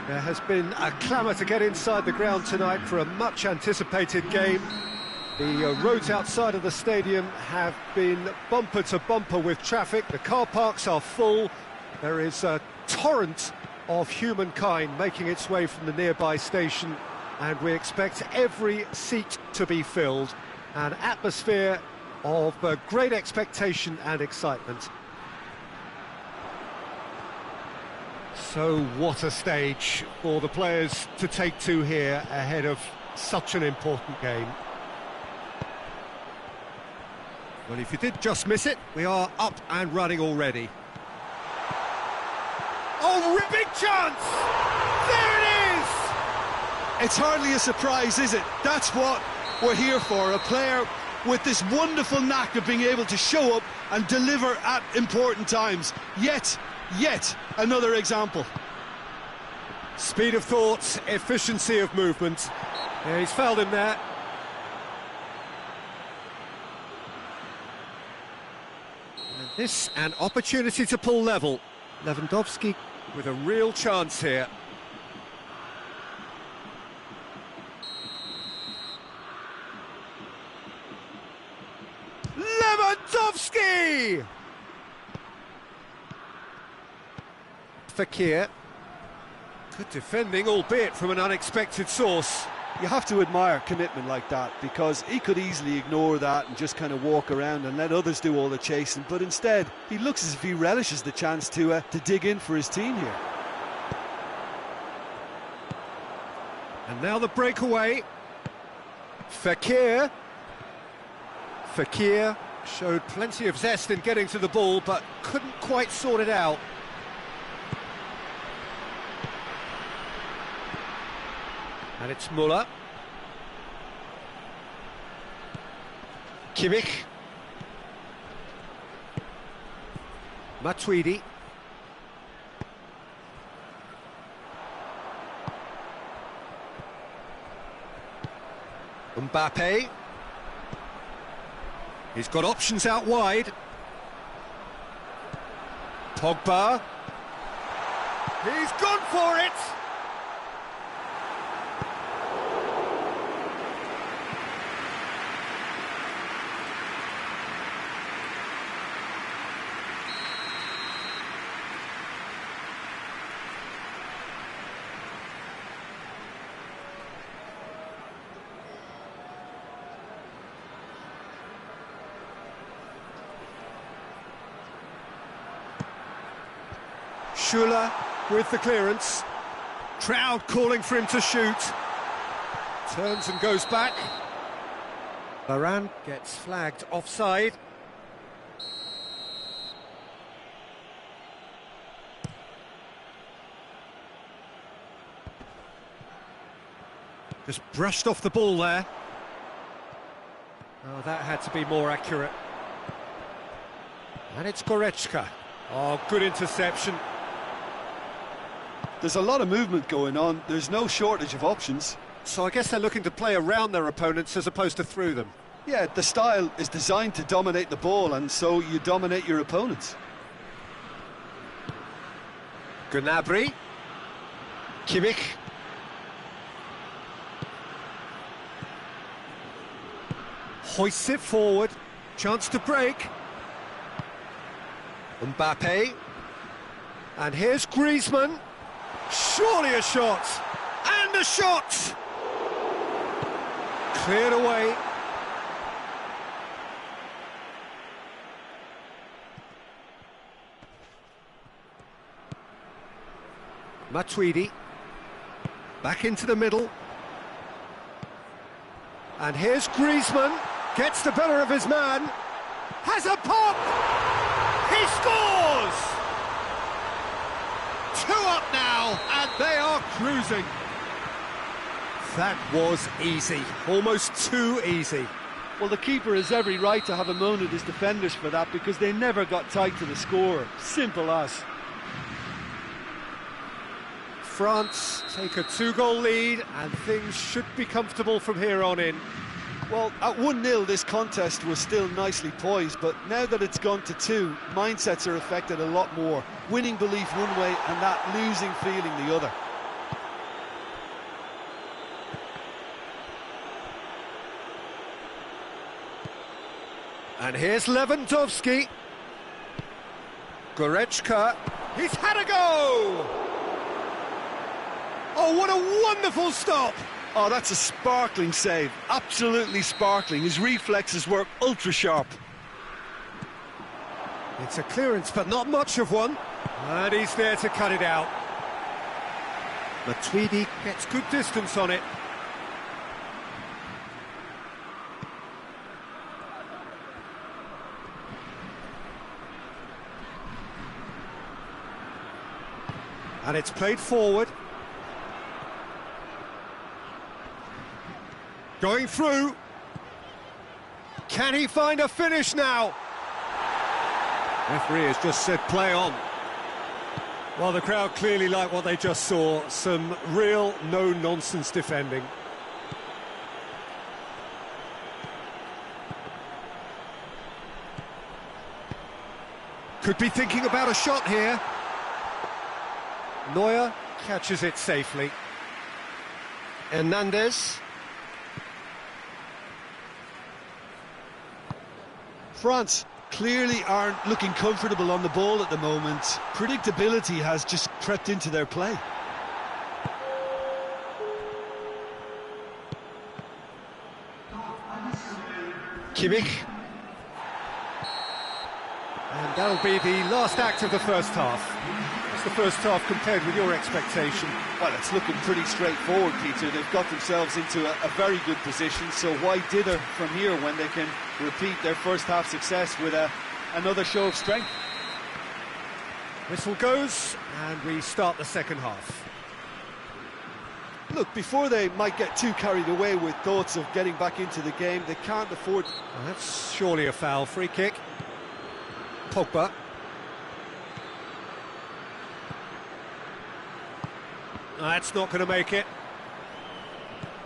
S1: There has been a clamour to get inside the ground tonight for a much anticipated game. The roads outside of the stadium have been bumper to bumper with traffic. The car parks are full. There is a torrent of humankind making its way from the nearby station, and we expect every seat to be filled. An atmosphere of great expectation and excitement. So what a stage for the players to take to here ahead of such an important game. Well, if you did just miss it, we are up and running already. Oh, big chance! There it is!
S2: It's hardly a surprise, is it? That's what we're here for, a player with this wonderful knack of being able to show up and deliver at important times. Yet another example.
S1: Speed of thought, efficiency of movement. Yeah, he's fouled him there. And this, an opportunity to pull level. Lewandowski with a real chance here. Lewandowski! Fakir. Good defending, albeit from an unexpected source.
S2: You have to admire commitment like that, because he could easily ignore that and just kind of walk around and let others do all the chasing, but instead he looks as if he relishes the chance to dig in for his team here.
S1: And now the breakaway. Fekir showed plenty of zest in getting to the ball, but couldn't quite sort it out. And it's Muller. Kimmich. Matuidi. Mbappe. He's got options out wide. Pogba. He's gone for it! Schuller with the clearance. Crowd calling for him to shoot. Turns and goes back. Varane gets flagged offside. Just brushed off the ball there. Oh, that had to be more accurate. And it's Goretzka. Oh, good interception.
S2: There's a lot of movement going on. There's no shortage of options.
S1: So I guess they're looking to play around their opponents as opposed to through them.
S2: Yeah, the style is designed to dominate the ball, and so you dominate your opponents.
S1: Gnabry. Kimmich. Hoists it forward. Chance to break. Mbappe. And here's Griezmann. Surely a shot. And a shot! Cleared away. Matuidi. Back into the middle. And here's Griezmann. Gets the better of his man. Has a pop! He scores! 2 up now, and they are cruising. That was easy, almost too easy.
S2: Well, the keeper has every right to have a moan at his defenders for that, because they never got tight to the score. Simple as.
S1: France take a 2-goal lead, and things should be comfortable from here on in.
S2: Well, at 1-0 this contest was still nicely poised, but now that it's gone to 2, mindsets are affected a lot more. Winning belief one way and that losing feeling the other.
S1: And here's Lewandowski. Goretzka. He's had a go! Oh, what a wonderful stop!
S2: Oh, that's a sparkling save. Absolutely sparkling. His reflexes were ultra sharp.
S1: It's a clearance, but not much of one. And he's there to cut it out. Matuidi gets good distance on it. And it's played forward. Going through. Can he find a finish now? Referee has just said play on. Well, the crowd clearly like what they just saw. Some real no-nonsense defending. Could be thinking about a shot here. Neuer catches it safely. Hernandez.
S2: France clearly aren't looking comfortable on the ball at the moment. Predictability has just crept into their play. Kimmich.
S1: And that'll be the last act of the first half. What's the first half compared with your expectation?
S2: Well, it's looking pretty straightforward, Peter. They've got themselves into a very good position, so why dither from here when they can repeat their first half success with another show of strength?
S1: Whistle goes, and we start the second half.
S2: Look, before they might get too carried away with thoughts of getting back into the game, they can't afford...
S1: Well, that's surely a foul. Free kick. Pogba. That's not going to make it.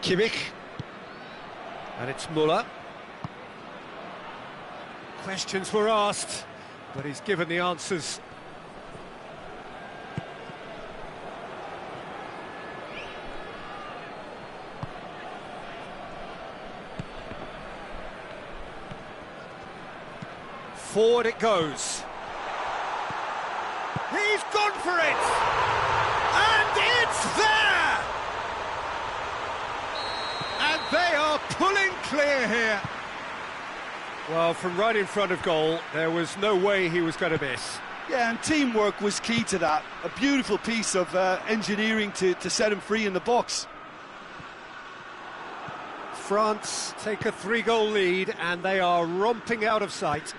S2: Kimmich.
S1: And it's Muller. Questions were asked, but he's given the answers. Forward it goes. He's gone for it! And it's there! And they are pulling clear here. Well, from right in front of goal, there was no way he was going to miss.
S2: Yeah, and teamwork was key to that. A beautiful piece of engineering to set him free in the box.
S1: France take a 3-goal lead, and they are romping out of sight.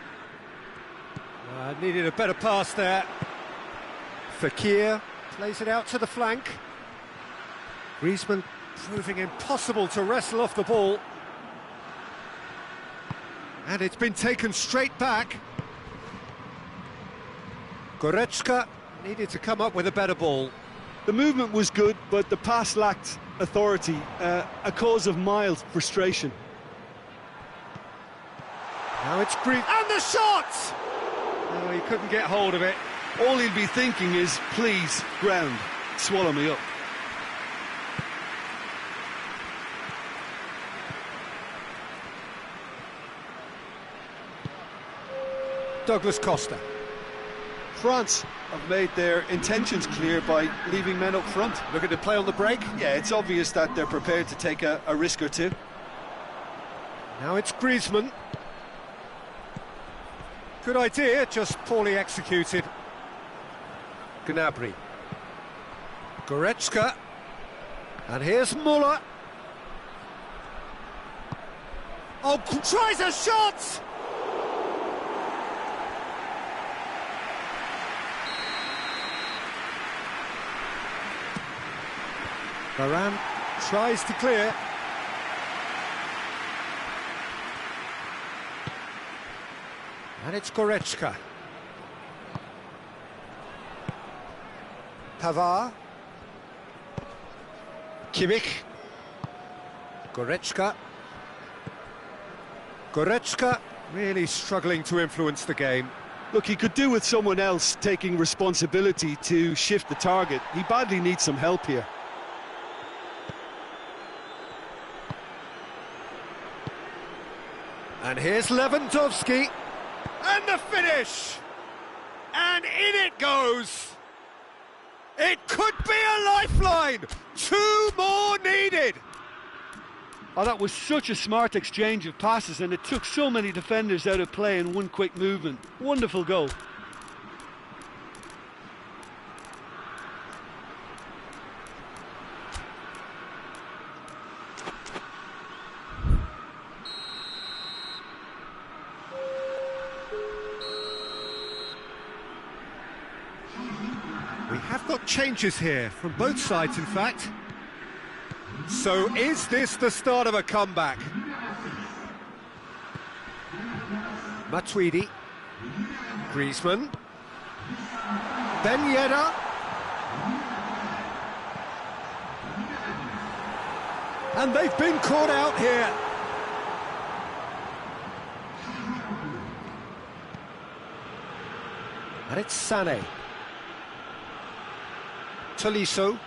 S1: Needed a better pass there. Fekir plays it out to the flank. Griezmann proving impossible to wrestle off the ball. And it's been taken straight back. Goretzka needed to come up with a better ball.
S2: The movement was good, but the pass lacked authority, a cause of mild frustration.
S1: Now it's Griezmann. And the shot! Oh, he couldn't get hold of it.
S2: All he'll be thinking is, please, ground, swallow me up.
S1: Douglas Costa.
S2: France have made their intentions clear by leaving men up front.
S1: Looking to play on the break.
S2: Yeah, it's obvious that they're prepared to take a risk or two.
S1: Now it's Griezmann. Good idea, just poorly executed. Gnabry. Goretzka. And here's Muller. Oh, tries a shot! Varane tries to clear. And it's Goretzka. Pavard.
S2: Kimmich.
S1: Goretzka. Goretzka really struggling to influence the game.
S2: Look, he could do with someone else taking responsibility to shift the target. He badly needs some help here.
S1: And here's Lewandowski. And the finish! And in it goes! It could be a lifeline! 2 more needed!
S2: Oh, that was such a smart exchange of passes, and it took so many defenders out of play in one quick movement. Wonderful goal.
S1: We have got changes here, from both sides in fact. So is this the start of a comeback? Matuidi. Griezmann. Ben Yedder. And they've been caught out here. And it's Sané. Tolisso.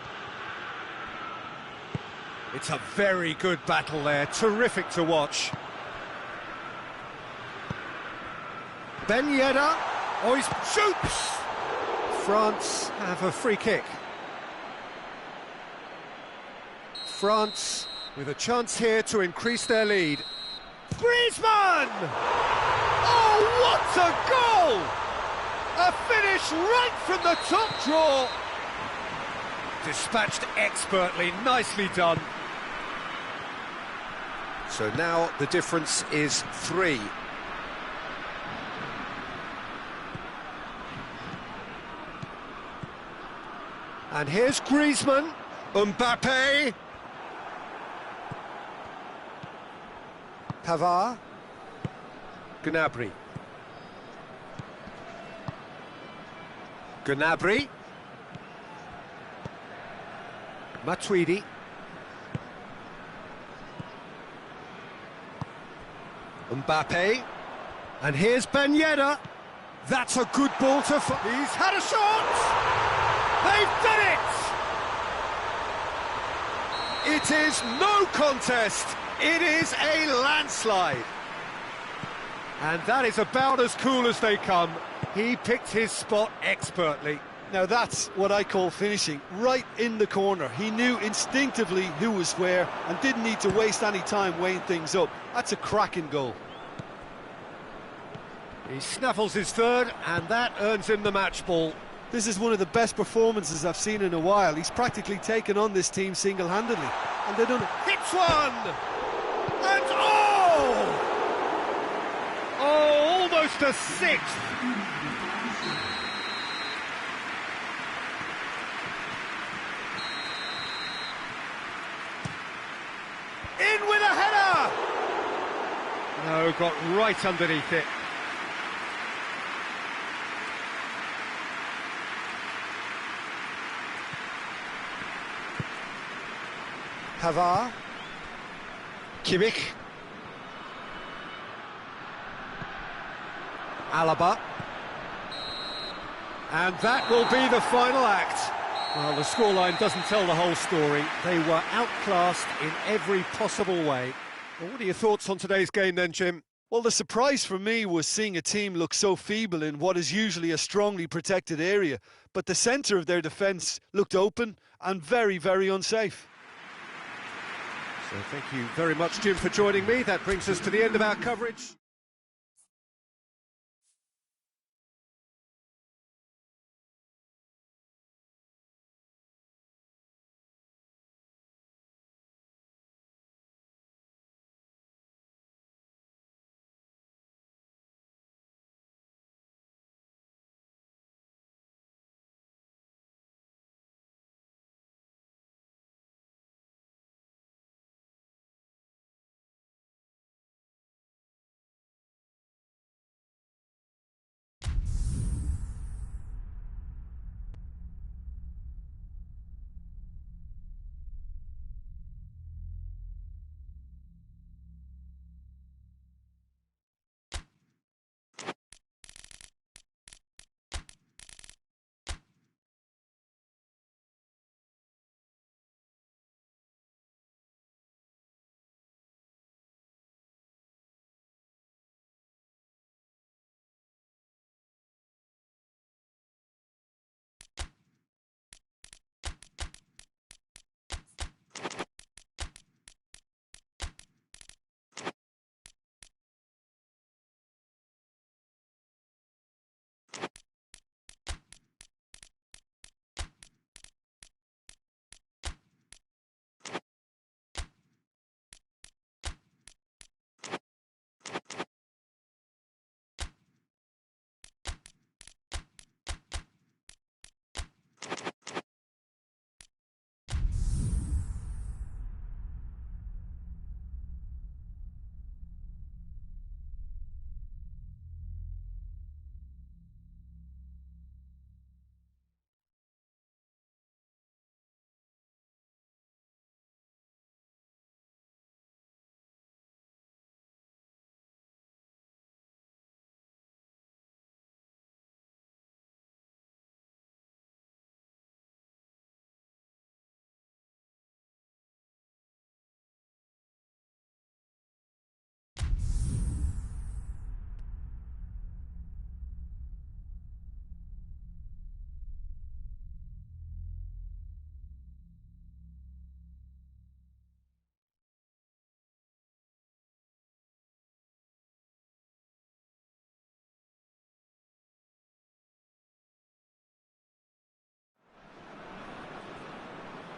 S1: It's a very good battle there, terrific to watch. Ben Yedder, oh, he shoots! France have a free kick. France with a chance here to increase their lead. Griezmann! Oh, what a goal! A finish right from the top draw. Dispatched expertly, nicely done. So now the difference is 3. And here's Griezmann, Mbappe, Pavard, Gnabry, Matuidi, Mbappe, and here's Ben Yedder. That's a good ball to... He's had a shot! They've done it! It is no contest. It is a landslide. And that is about as cool as they come. He picked his spot expertly.
S2: Now that's what I call finishing, right in the corner. He knew instinctively who was where and didn't need to waste any time weighing things up. That's a cracking goal.
S1: He snaffles his third, and that earns him the match ball.
S2: This is one of the best performances I've seen in a while. He's practically taken on this team single-handedly, and they've done it.
S1: Hits one! And oh! Oh, almost a sixth! In with a header! No, got right underneath it. Pavard, Kimmich, Alaba, and that will be the final act. Well, the scoreline doesn't tell the whole story. They were outclassed in every possible way. Well, what are your thoughts on today's game then, Jim?
S2: Well, the surprise for me was seeing a team look so feeble in what is usually a strongly protected area, but the centre of their defence looked open and very, very unsafe.
S1: So thank you very much, Jim, for joining me. That brings us to the end of our coverage.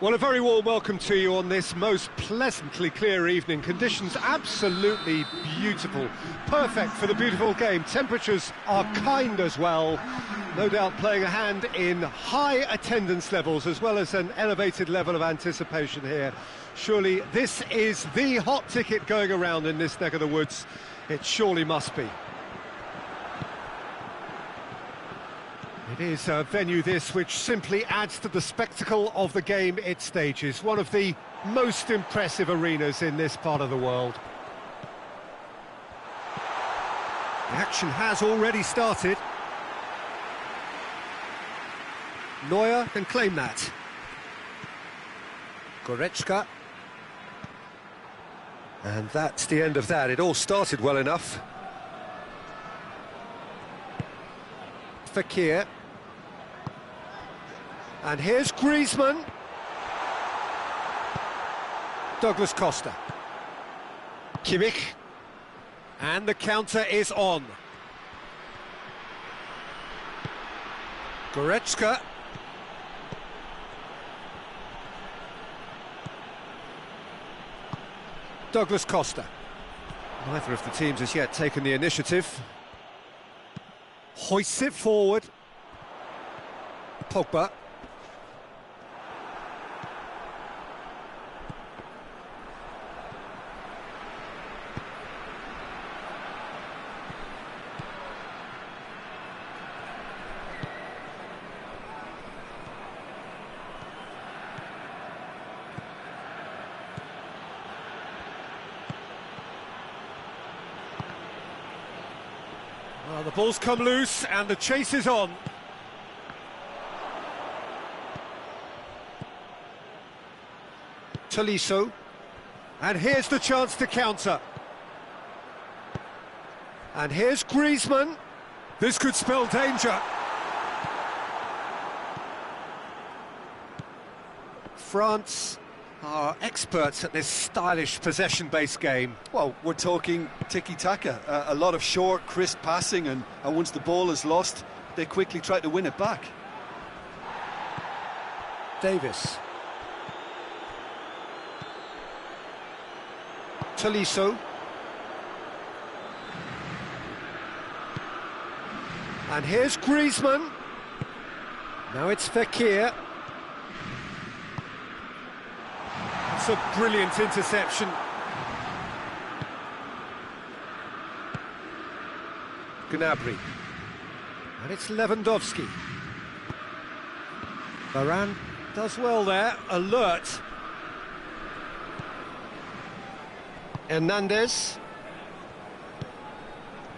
S1: Well, a very warm welcome to you on this most pleasantly clear evening. Conditions absolutely beautiful, perfect for the beautiful game. Temperatures are kind as well, no doubt playing a hand in high attendance levels as well as an elevated level of anticipation here. Surely this is the hot ticket going around in this neck of the woods. It surely must be. It is a venue this which simply adds to the spectacle of the game it stages. One of the most impressive arenas in this part of the world. The action has already started. Neuer can claim that. Goretzka. And that's the end of that. It all started well enough. Fekir. And here's Griezmann. Douglas Costa. Kimmich. And the counter is on. Goretzka. Douglas Costa. Neither of the teams has yet taken the initiative. Hoists it forward. Pogba. Well, the ball's come loose and the chase is on. Tolisso. And here's the chance to counter. And here's Griezmann. This could spell danger. France are experts at this stylish possession-based game.
S2: Well, we're talking tiki-taka, a lot of short, crisp passing, and once the ball is lost, they quickly try to win it back.
S1: Davis. Tolisso. And here's Griezmann. Now it's Fekir. It's a brilliant interception. Gnabry. And it's Lewandowski. Varane does well there, alert. Hernandez.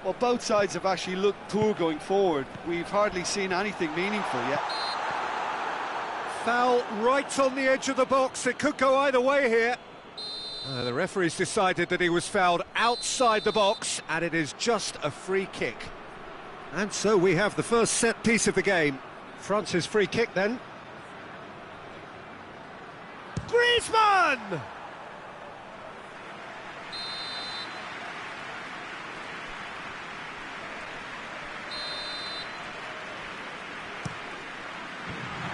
S2: Well, both sides have actually looked poor going forward. We've hardly seen anything meaningful yet.
S1: Foul right on the edge of the box. It could go either way here. The referee's decided that he was fouled outside the box, and it is just a free kick. And so we have the first set piece of the game. France's free kick then. Griezmann!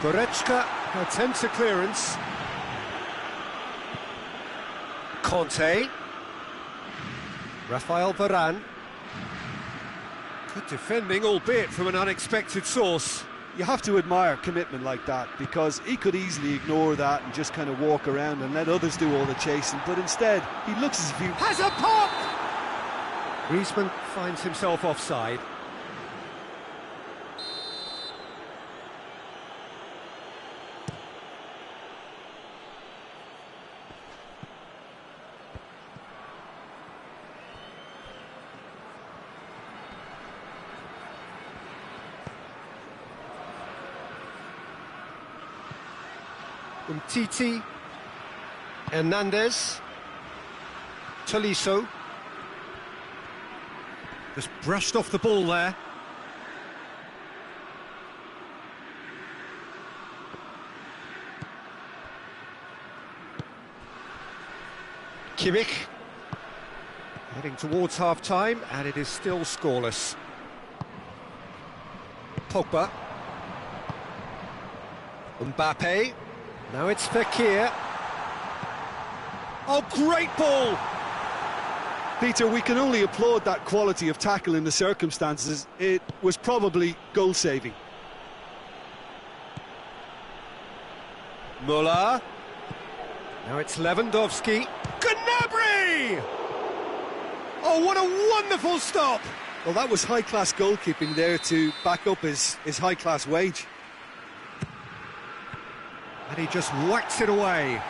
S1: Goretzka attempts a clearance. Conte. Rafael Varane. Good defending, albeit from an unexpected source.
S2: You have to admire commitment like that, because he could easily ignore that and just kind of walk around and let others do all the chasing, but instead, he looks as if he
S1: has a pop! Griezmann finds himself offside. Umtiti, Hernandez, Tolisso, just brushed off the ball there. Kimmich, heading towards half-time, and it is still scoreless. Pogba, Mbappe. Now it's Fekir. Oh, great ball!
S2: Peter, we can only applaud that quality of tackle in the circumstances. It was probably goal-saving.
S1: Muller. Now it's Lewandowski. Gnabry! Oh, what a wonderful stop!
S2: Well, that was high-class goalkeeping there to back up his high-class wage.
S1: And he just whacks it away.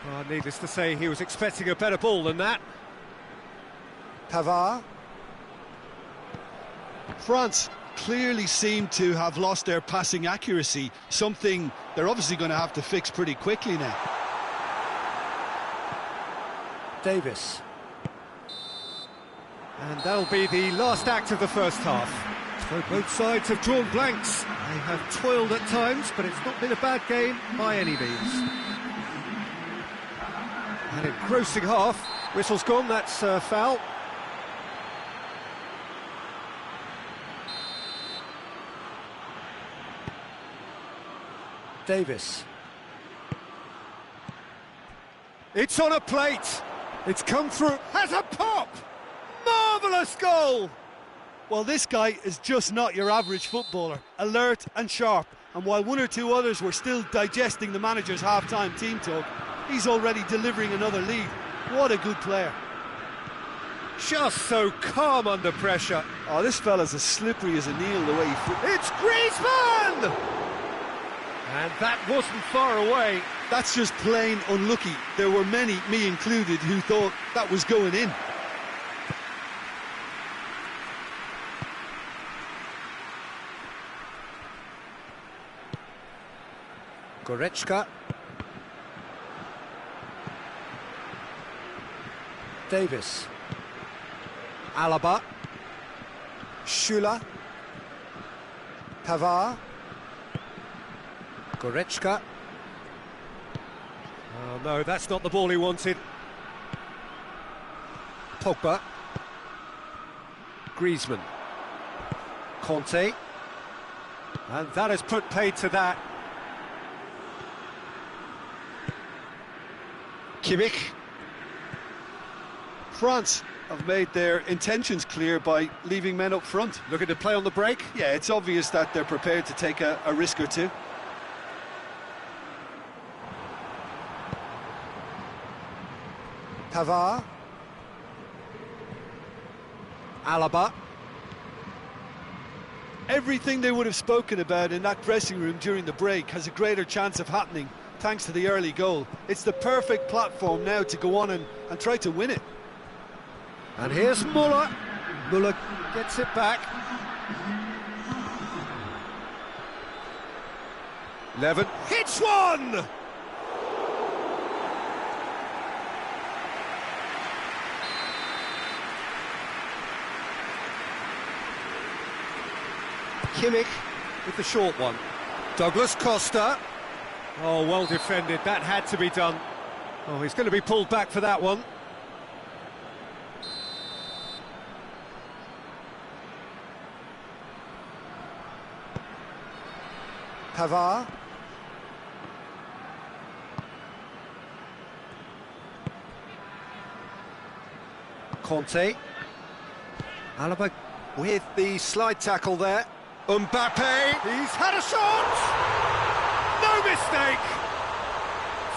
S1: Well, needless to say, he was expecting a better ball than that.
S2: Pavard. France clearly seem to have lost their passing accuracy, something they're obviously going to have to fix pretty quickly now.
S1: Davis. And that'll be the last act of the first half. So both sides have drawn blanks. They have toiled at times, but it's not been a bad game by any means. An engrossing half. Whistle's gone, that's foul. Davis. It's on a plate. It's come through. Has a pop. Marvellous goal.
S2: Well, this guy is just not your average footballer. Alert and sharp. And while one or two others were still digesting the manager's half-time team talk, he's already delivering another lead. What a good player.
S1: Just so calm under pressure.
S2: Oh, this fella's as slippery as a Neil the way he...
S1: It's Griezmann! And that wasn't far away.
S2: That's just plain unlucky. There were many, me included, who thought that was going in.
S1: Goretzka. Davis. Alaba. Schüller. Pavard. Goretzka. Oh no, that's not the ball he wanted. Pogba. Griezmann. Conte. And that has put paid to that. Kimmich.
S2: France have made their intentions clear by leaving men up front.
S1: Looking to play on the break?
S2: Yeah, it's obvious that they're prepared to take a risk or two.
S1: Pavard. Alaba.
S2: Everything they would have spoken about in that dressing room during the break has a greater chance of happening thanks to the early goal. It's the perfect platform now to go on and try to win it.
S1: And here's Muller. Muller gets it back. Levin hits one! Kimmich with the short one. Douglas Costa. Oh, well defended. That had to be done. Oh, he's going to be pulled back for that one. Pavard. Conte. Alaba with the slide tackle there. Mbappe, he's had a shot! No mistake!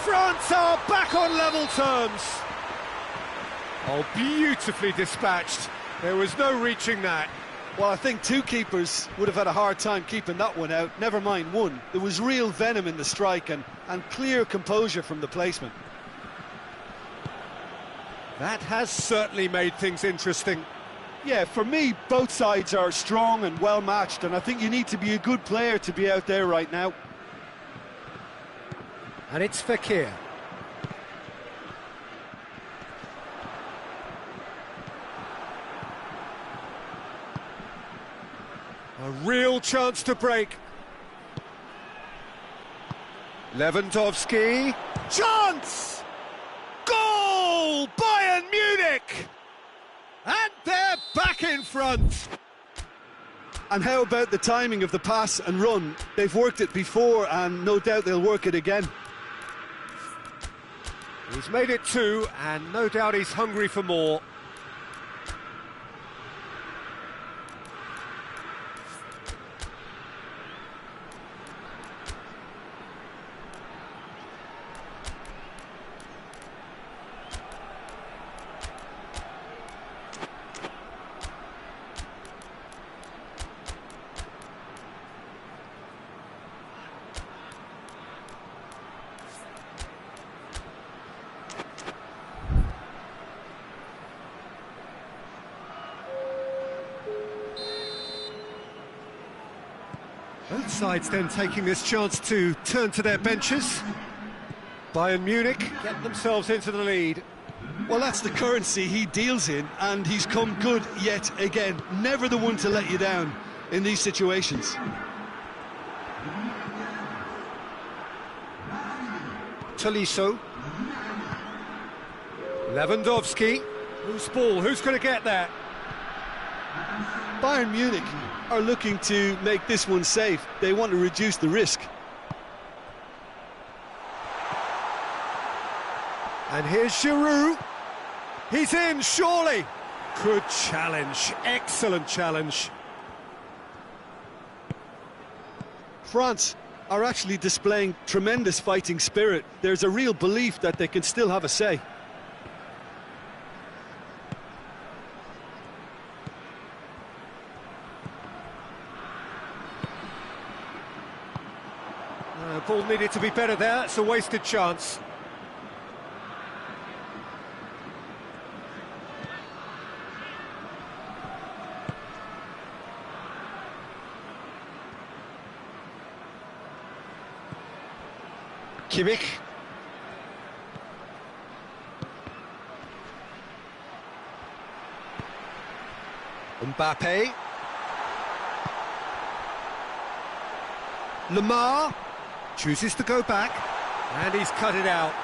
S1: France are back on level terms. Oh, beautifully dispatched. There was no reaching that.
S2: Well, I think two keepers would have had a hard time keeping that one out, never mind one. There was real venom in the strike and clear composure from the placement.
S1: That has certainly made things interesting.
S2: Yeah, for me, both sides are strong and well-matched, and I think you need to be a good player to be out there right now.
S1: And it's Fekir. A real chance to break. Lewandowski. Chance! Goal! Bayern Munich! And they're back in front.
S2: And how about the timing of the pass and run? They've worked it before and no doubt they'll work it again.
S1: He's made it 2 and no doubt he's hungry for more. Both sides then taking this chance to turn to their benches. Bayern Munich get themselves into the lead.
S2: Well, that's the currency he deals in, and he's come good yet again. Never the one to let you down in these situations.
S1: Tolisso. Lewandowski. Whose ball? Who's going to get that?
S2: Bayern Munich are looking to make this one safe. They want to reduce the risk.
S1: And here's Giroud. He's in, surely. Good challenge, excellent challenge.
S2: France are actually displaying tremendous fighting spirit. There's a real belief that they can still have a say.
S1: Ball needed to be better there, it's a wasted chance. Kimmich. Mbappe. Lemar chooses to go back, and he's cut it out.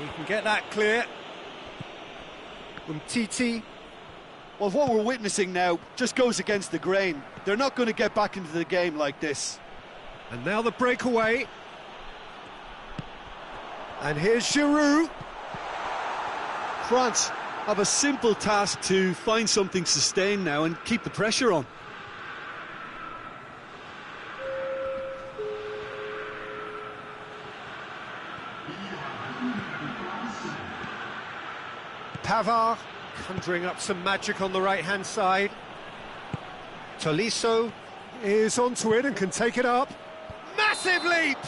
S1: He can get that clear. Titi.
S2: Well, what we're witnessing now just goes against the grain. They're not going to get back into the game like this.
S1: And now the breakaway. And here's Giroud.
S2: France have a simple task to find something sustained now and keep the pressure on.
S1: Pavard conjuring up some magic on the right-hand side. Tolisso is onto it and can take it up. Massive leap!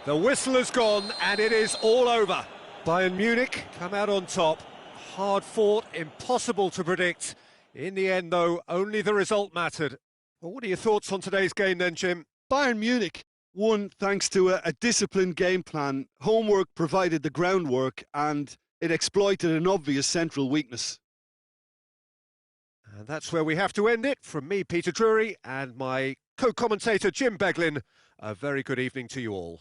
S1: The whistle has gone and it is all over. Bayern Munich come out on top. Hard fought, impossible to predict. In the end, though, only the result mattered. Well, what are your thoughts on today's game then, Jim?
S2: Bayern Munich won thanks to a disciplined game plan. Homework provided the groundwork and it exploited an obvious central weakness.
S1: And that's where we have to end it. From me, Peter Drury, and my co-commentator, Jim Beglin, a very good evening to you all.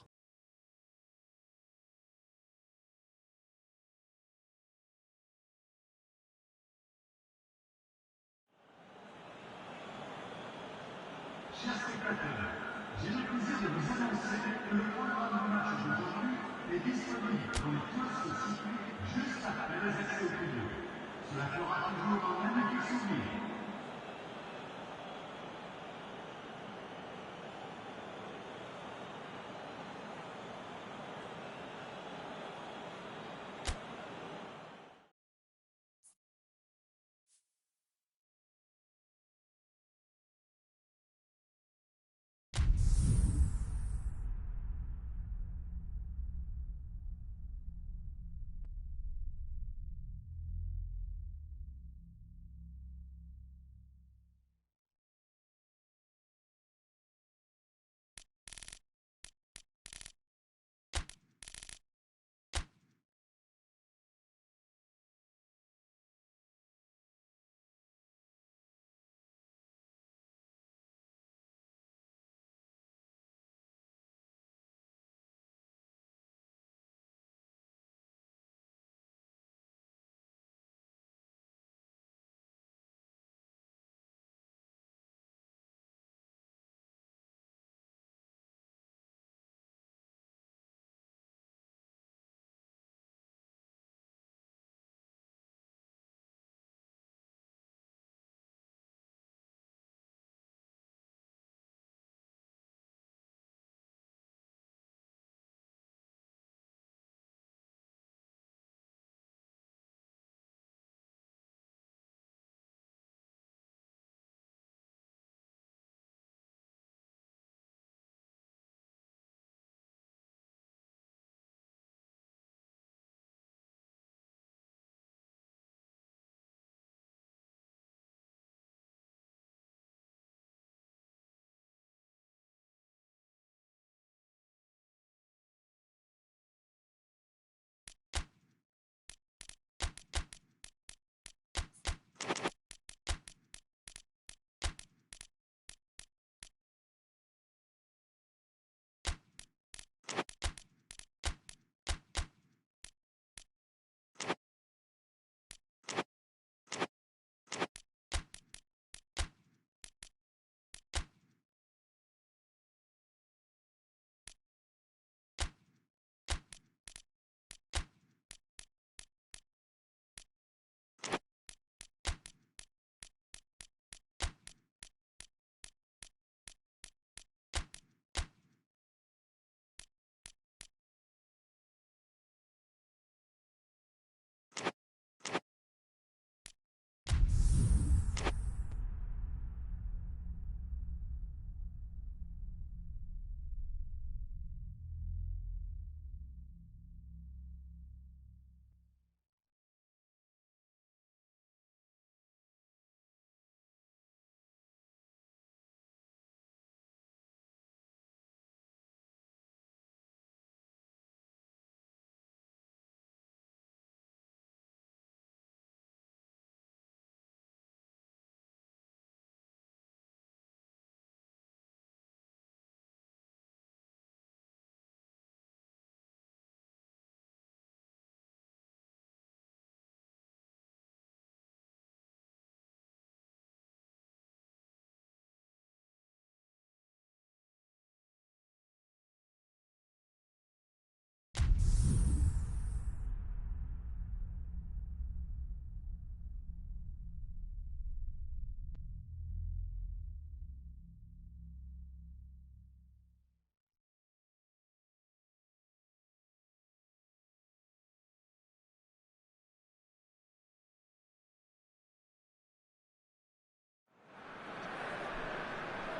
S3: Chers spectateurs, j'ai le plaisir de vous annoncer que le programme du match d'aujourd'hui est disponible dans le kiosque situé juste après les accès au public. Cela fera toujours un magnifique souvenir.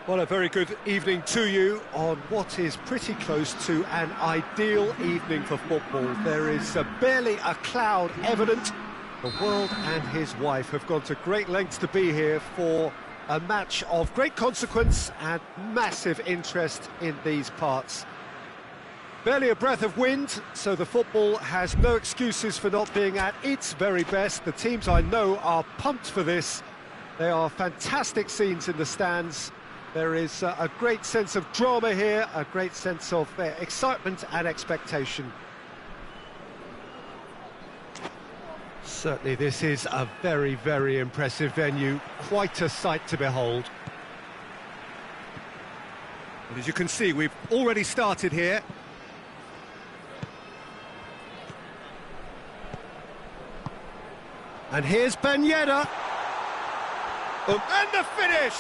S1: Well, a very good evening to you on what is pretty close to an ideal evening for football. There is barely a cloud evident. The world and his wife have gone to great lengths to be here for a match of great consequence and massive interest in these parts. Barely a breath of wind, so the football has no excuses for not being at its very best. The teams I know are pumped for this. There are fantastic scenes in the stands. There is a great sense of drama here, a great sense of excitement and expectation. Certainly this is a very, very impressive venue, quite a sight to behold. And as you can see, we've already started here. And here's Ben Yedder. And the finish!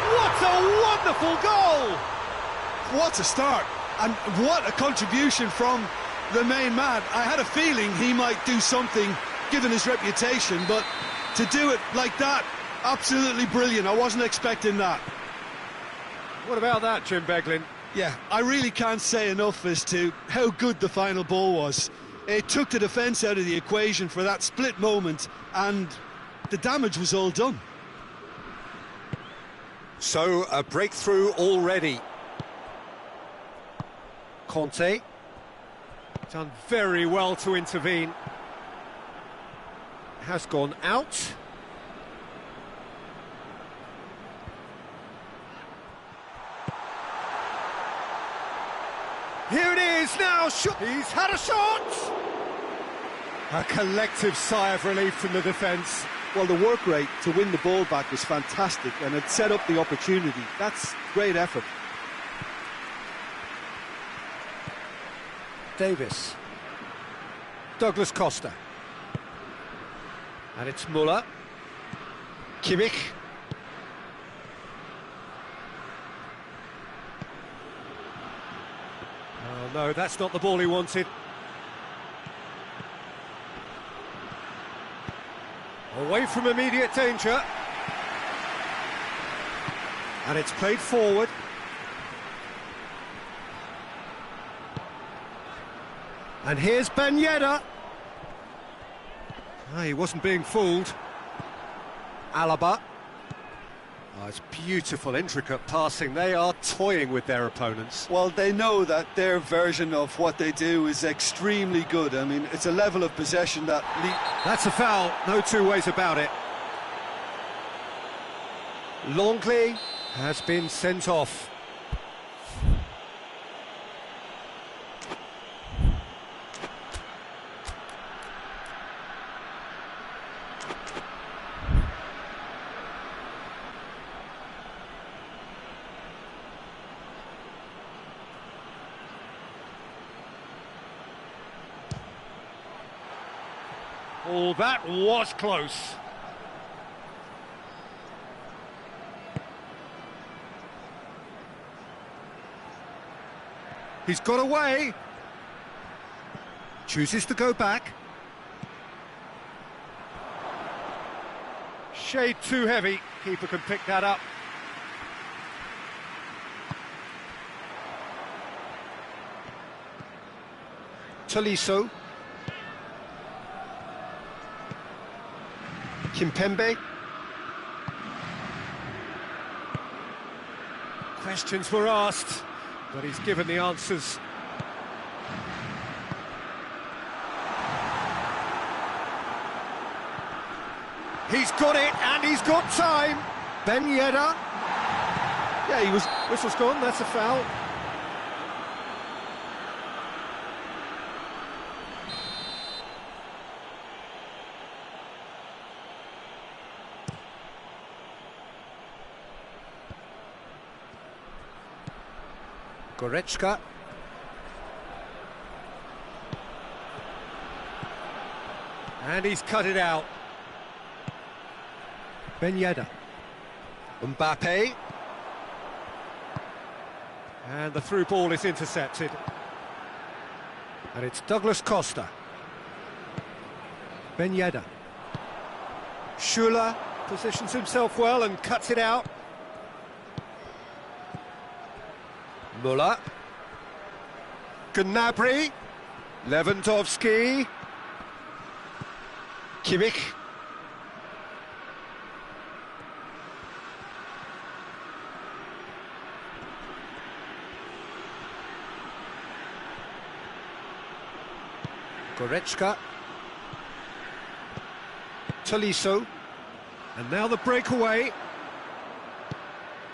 S1: What a wonderful goal!
S2: What a start, and what a contribution from the main man. I had a feeling he might do something, given his reputation, but to do it like that, absolutely brilliant. I wasn't expecting that.
S1: What about that, Jim Beglin?
S2: Yeah, I really can't say enough as to how good the final ball was. It took the defence out of the equation for that split moment, and the damage was all done.
S1: So, a breakthrough already. Conte. Done very well to intervene. Has gone out. Here it is now. He's had a shot. A collective sigh of relief from the defence.
S2: Well, the work rate to win the ball back was fantastic, and it set up the opportunity. That's great effort.
S1: Davis. Douglas Costa. And it's Muller. Kimmich. Oh no, that's not the ball he wanted. Away from immediate danger. And it's played forward. And here's Ben Yedder. He wasn't being fooled. Alaba. Oh, it's beautiful, intricate passing. They are toying with their opponents.
S2: Well, they know that their version of what they do is extremely good. I mean, it's a level of possession that...
S1: That's a foul, no two ways about it. Longley has been sent off. Oh, that was close. He's got away. Chooses to go back. Shade too heavy. Keeper can pick that up. Tolisso. Kimpembe. Questions were asked, but he's given the answers. He's got it, and he's got time. Ben Yedder. Yeah, he was. Whistle's gone, that's a foul. Goretzka. And he's cut it out. Ben Yedder. Mbappe. And the through ball is intercepted. And it's Douglas Costa. Ben Yedder. Schuller positions himself well and cuts it out. Muller. Gnabry. Lewandowski. Kimmich. Goretzka. Tolisso. And now the breakaway.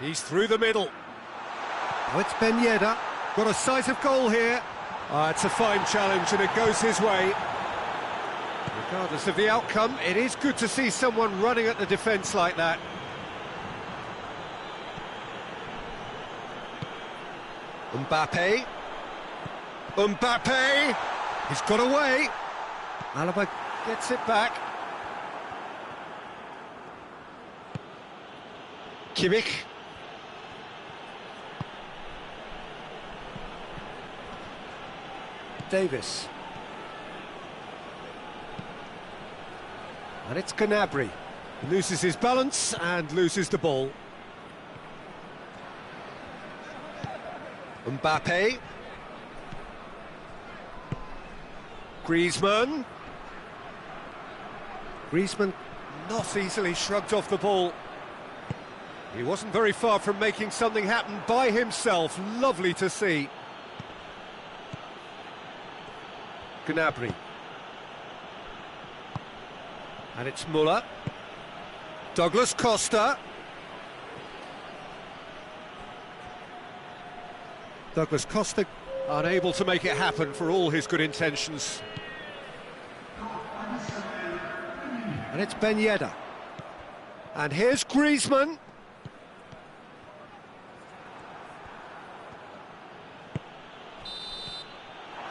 S1: He's through the middle. Oh, it's Ben Yedder. Got a sight of goal here. It's a fine challenge and it goes his way. Regardless of the outcome, it is good to see someone running at the defence like that. Mbappe. Mbappe! He's got away. Alaba gets it back. Kimmich. Davis. And it's Gnabry. He loses his balance and loses the ball. Mbappe. Griezmann. Griezmann not easily shrugged off the ball. He wasn't very far from making something happen by himself. Lovely to see. Gnabry. And it's Muller. Douglas Costa. Douglas Costa unable to make it happen for all his good intentions. And it's Ben Yedder. And here's Griezmann.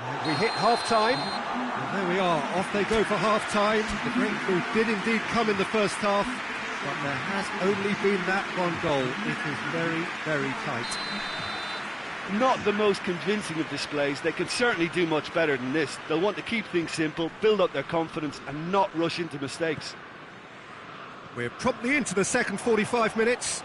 S1: And we hit half-time. And there we are, off they go for half-time. The breakthrough did indeed come in the first half, but there has only been that one goal. It is very, very tight.
S2: Not the most convincing of displays. They can certainly do much better than this. They'll want to keep things simple, build up their confidence and not rush into mistakes.
S1: We're promptly into the second 45 minutes.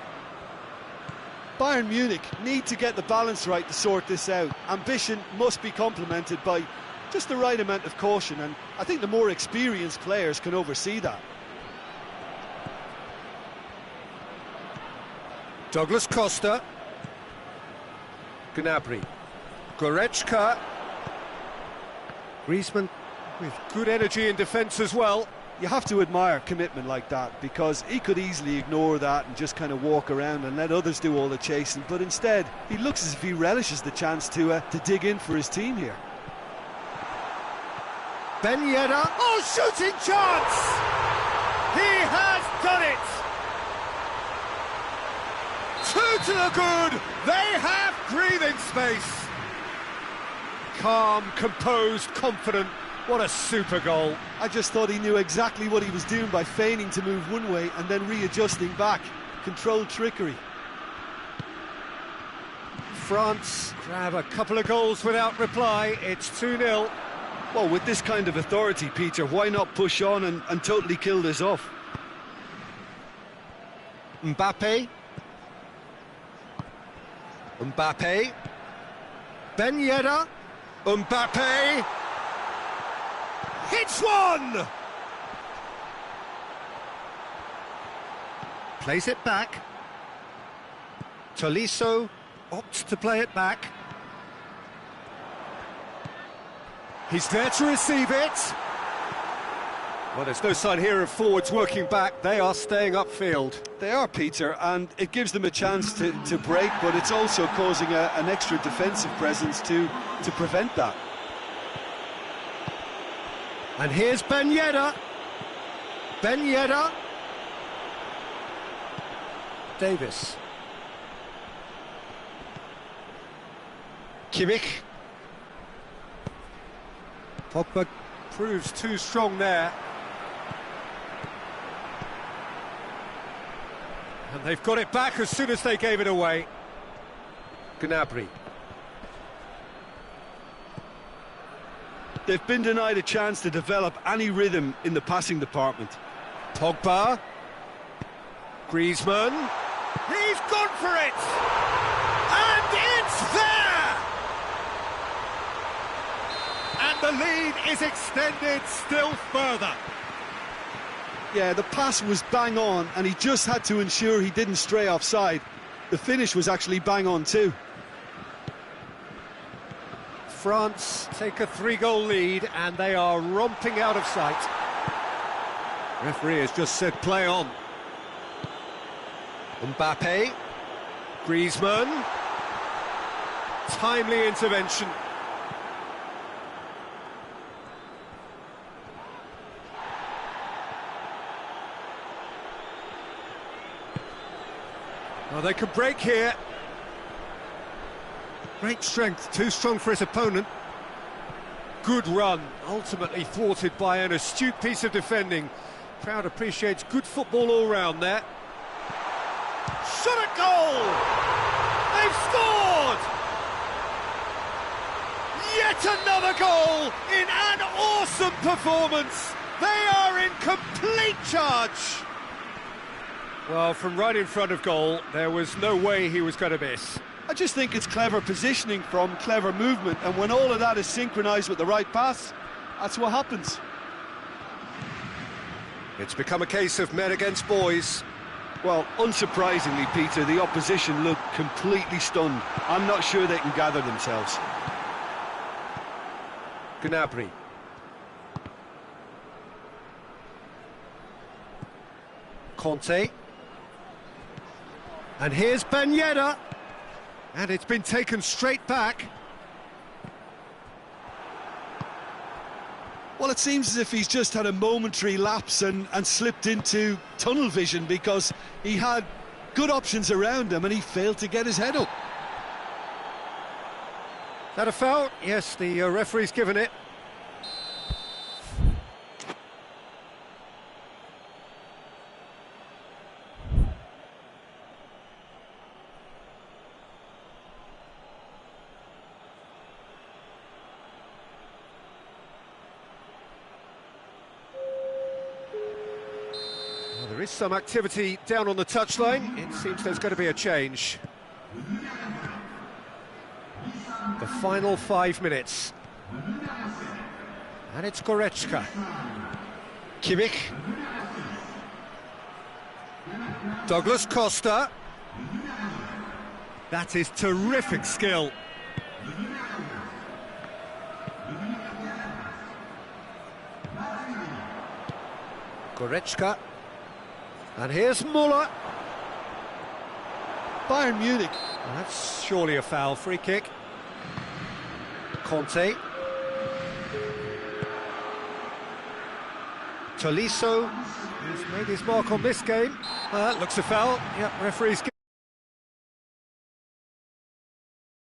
S2: Bayern Munich need to get the balance right to sort this out. Ambition must be complemented by just the right amount of caution, and I think the more experienced players can oversee that.
S1: Douglas Costa. Gnabry. Goretzka. Griezmann with good energy in defence as well.
S2: You have to admire commitment like that, because he could easily ignore that and just kind of walk around and let others do all the chasing, but instead he looks as if he relishes the chance to dig in for his team here.
S1: Ben Yedder. Oh, shooting chance! He has done it! Two to the good! They have breathing space! Calm, composed, confident. What a super goal.
S2: I just thought he knew exactly what he was doing by feigning to move one way and then readjusting back. Controlled trickery.
S1: France grab a couple of goals without reply. It's 2-0.
S2: Well, with this kind of authority, Peter, why not push on and totally kill this off?
S1: Mbappe. Mbappe. Ben Yedder. Mbappe. Hits one! Plays it back. Tolisso opts to play it back. He's there to receive it. Well, there's no sign here of forwards working back. They are staying upfield.
S2: They are, Peter, and it gives them a chance to break, but it's also causing an extra defensive presence to prevent that.
S1: And here's Ben Yedder. Ben Yedder. Davis. Kimmich. Pogba proves too strong there. And they've got it back as soon as they gave it away. Gnabry.
S2: They've been denied a chance to develop any rhythm in the passing department.
S1: Pogba. Griezmann. He's gone for it! And it's there! And the lead is extended still further.
S2: Yeah, the pass was bang on, and he just had to ensure he didn't stray offside. The finish was actually bang on too.
S1: France take a 3-goal lead, and they are romping out of sight. Referee has just said play on. Mbappe, Griezmann, timely intervention. Well, they can break here. Great strength, too strong for his opponent. Good run, ultimately thwarted by an astute piece of defending. Crowd appreciates good football all round there. Shot at goal! They've scored! Yet another goal in an awesome performance. They are in complete charge. Well, from right in front of goal, there was no way he was going to miss.
S2: I just think it's clever positioning from clever movement, and when all of that is synchronised with the right pass, that's what happens.
S1: It's become a case of men against boys.
S2: Well, unsurprisingly, Peter, the opposition look completely stunned. I'm not sure they can gather themselves.
S1: Gnabry. Conte. And here's Ben Yedder. And it's been taken straight back.
S2: Well, it seems as if he's just had a momentary lapse and slipped into tunnel vision, because he had good options around him and he failed to get his head up.
S1: Is that a foul? Yes, the referee's given it. There is some activity down on the touchline. It seems there's going to be a change. The final 5 minutes. And it's Goretzka. Kimmich. Douglas Costa. That is terrific skill. Goretzka. And here's Muller.
S2: Bayern Munich.
S1: Well, that's surely a foul. Free kick. Conte. Tolisso, who's made his mark on this game. Looks a foul. Yep, referee's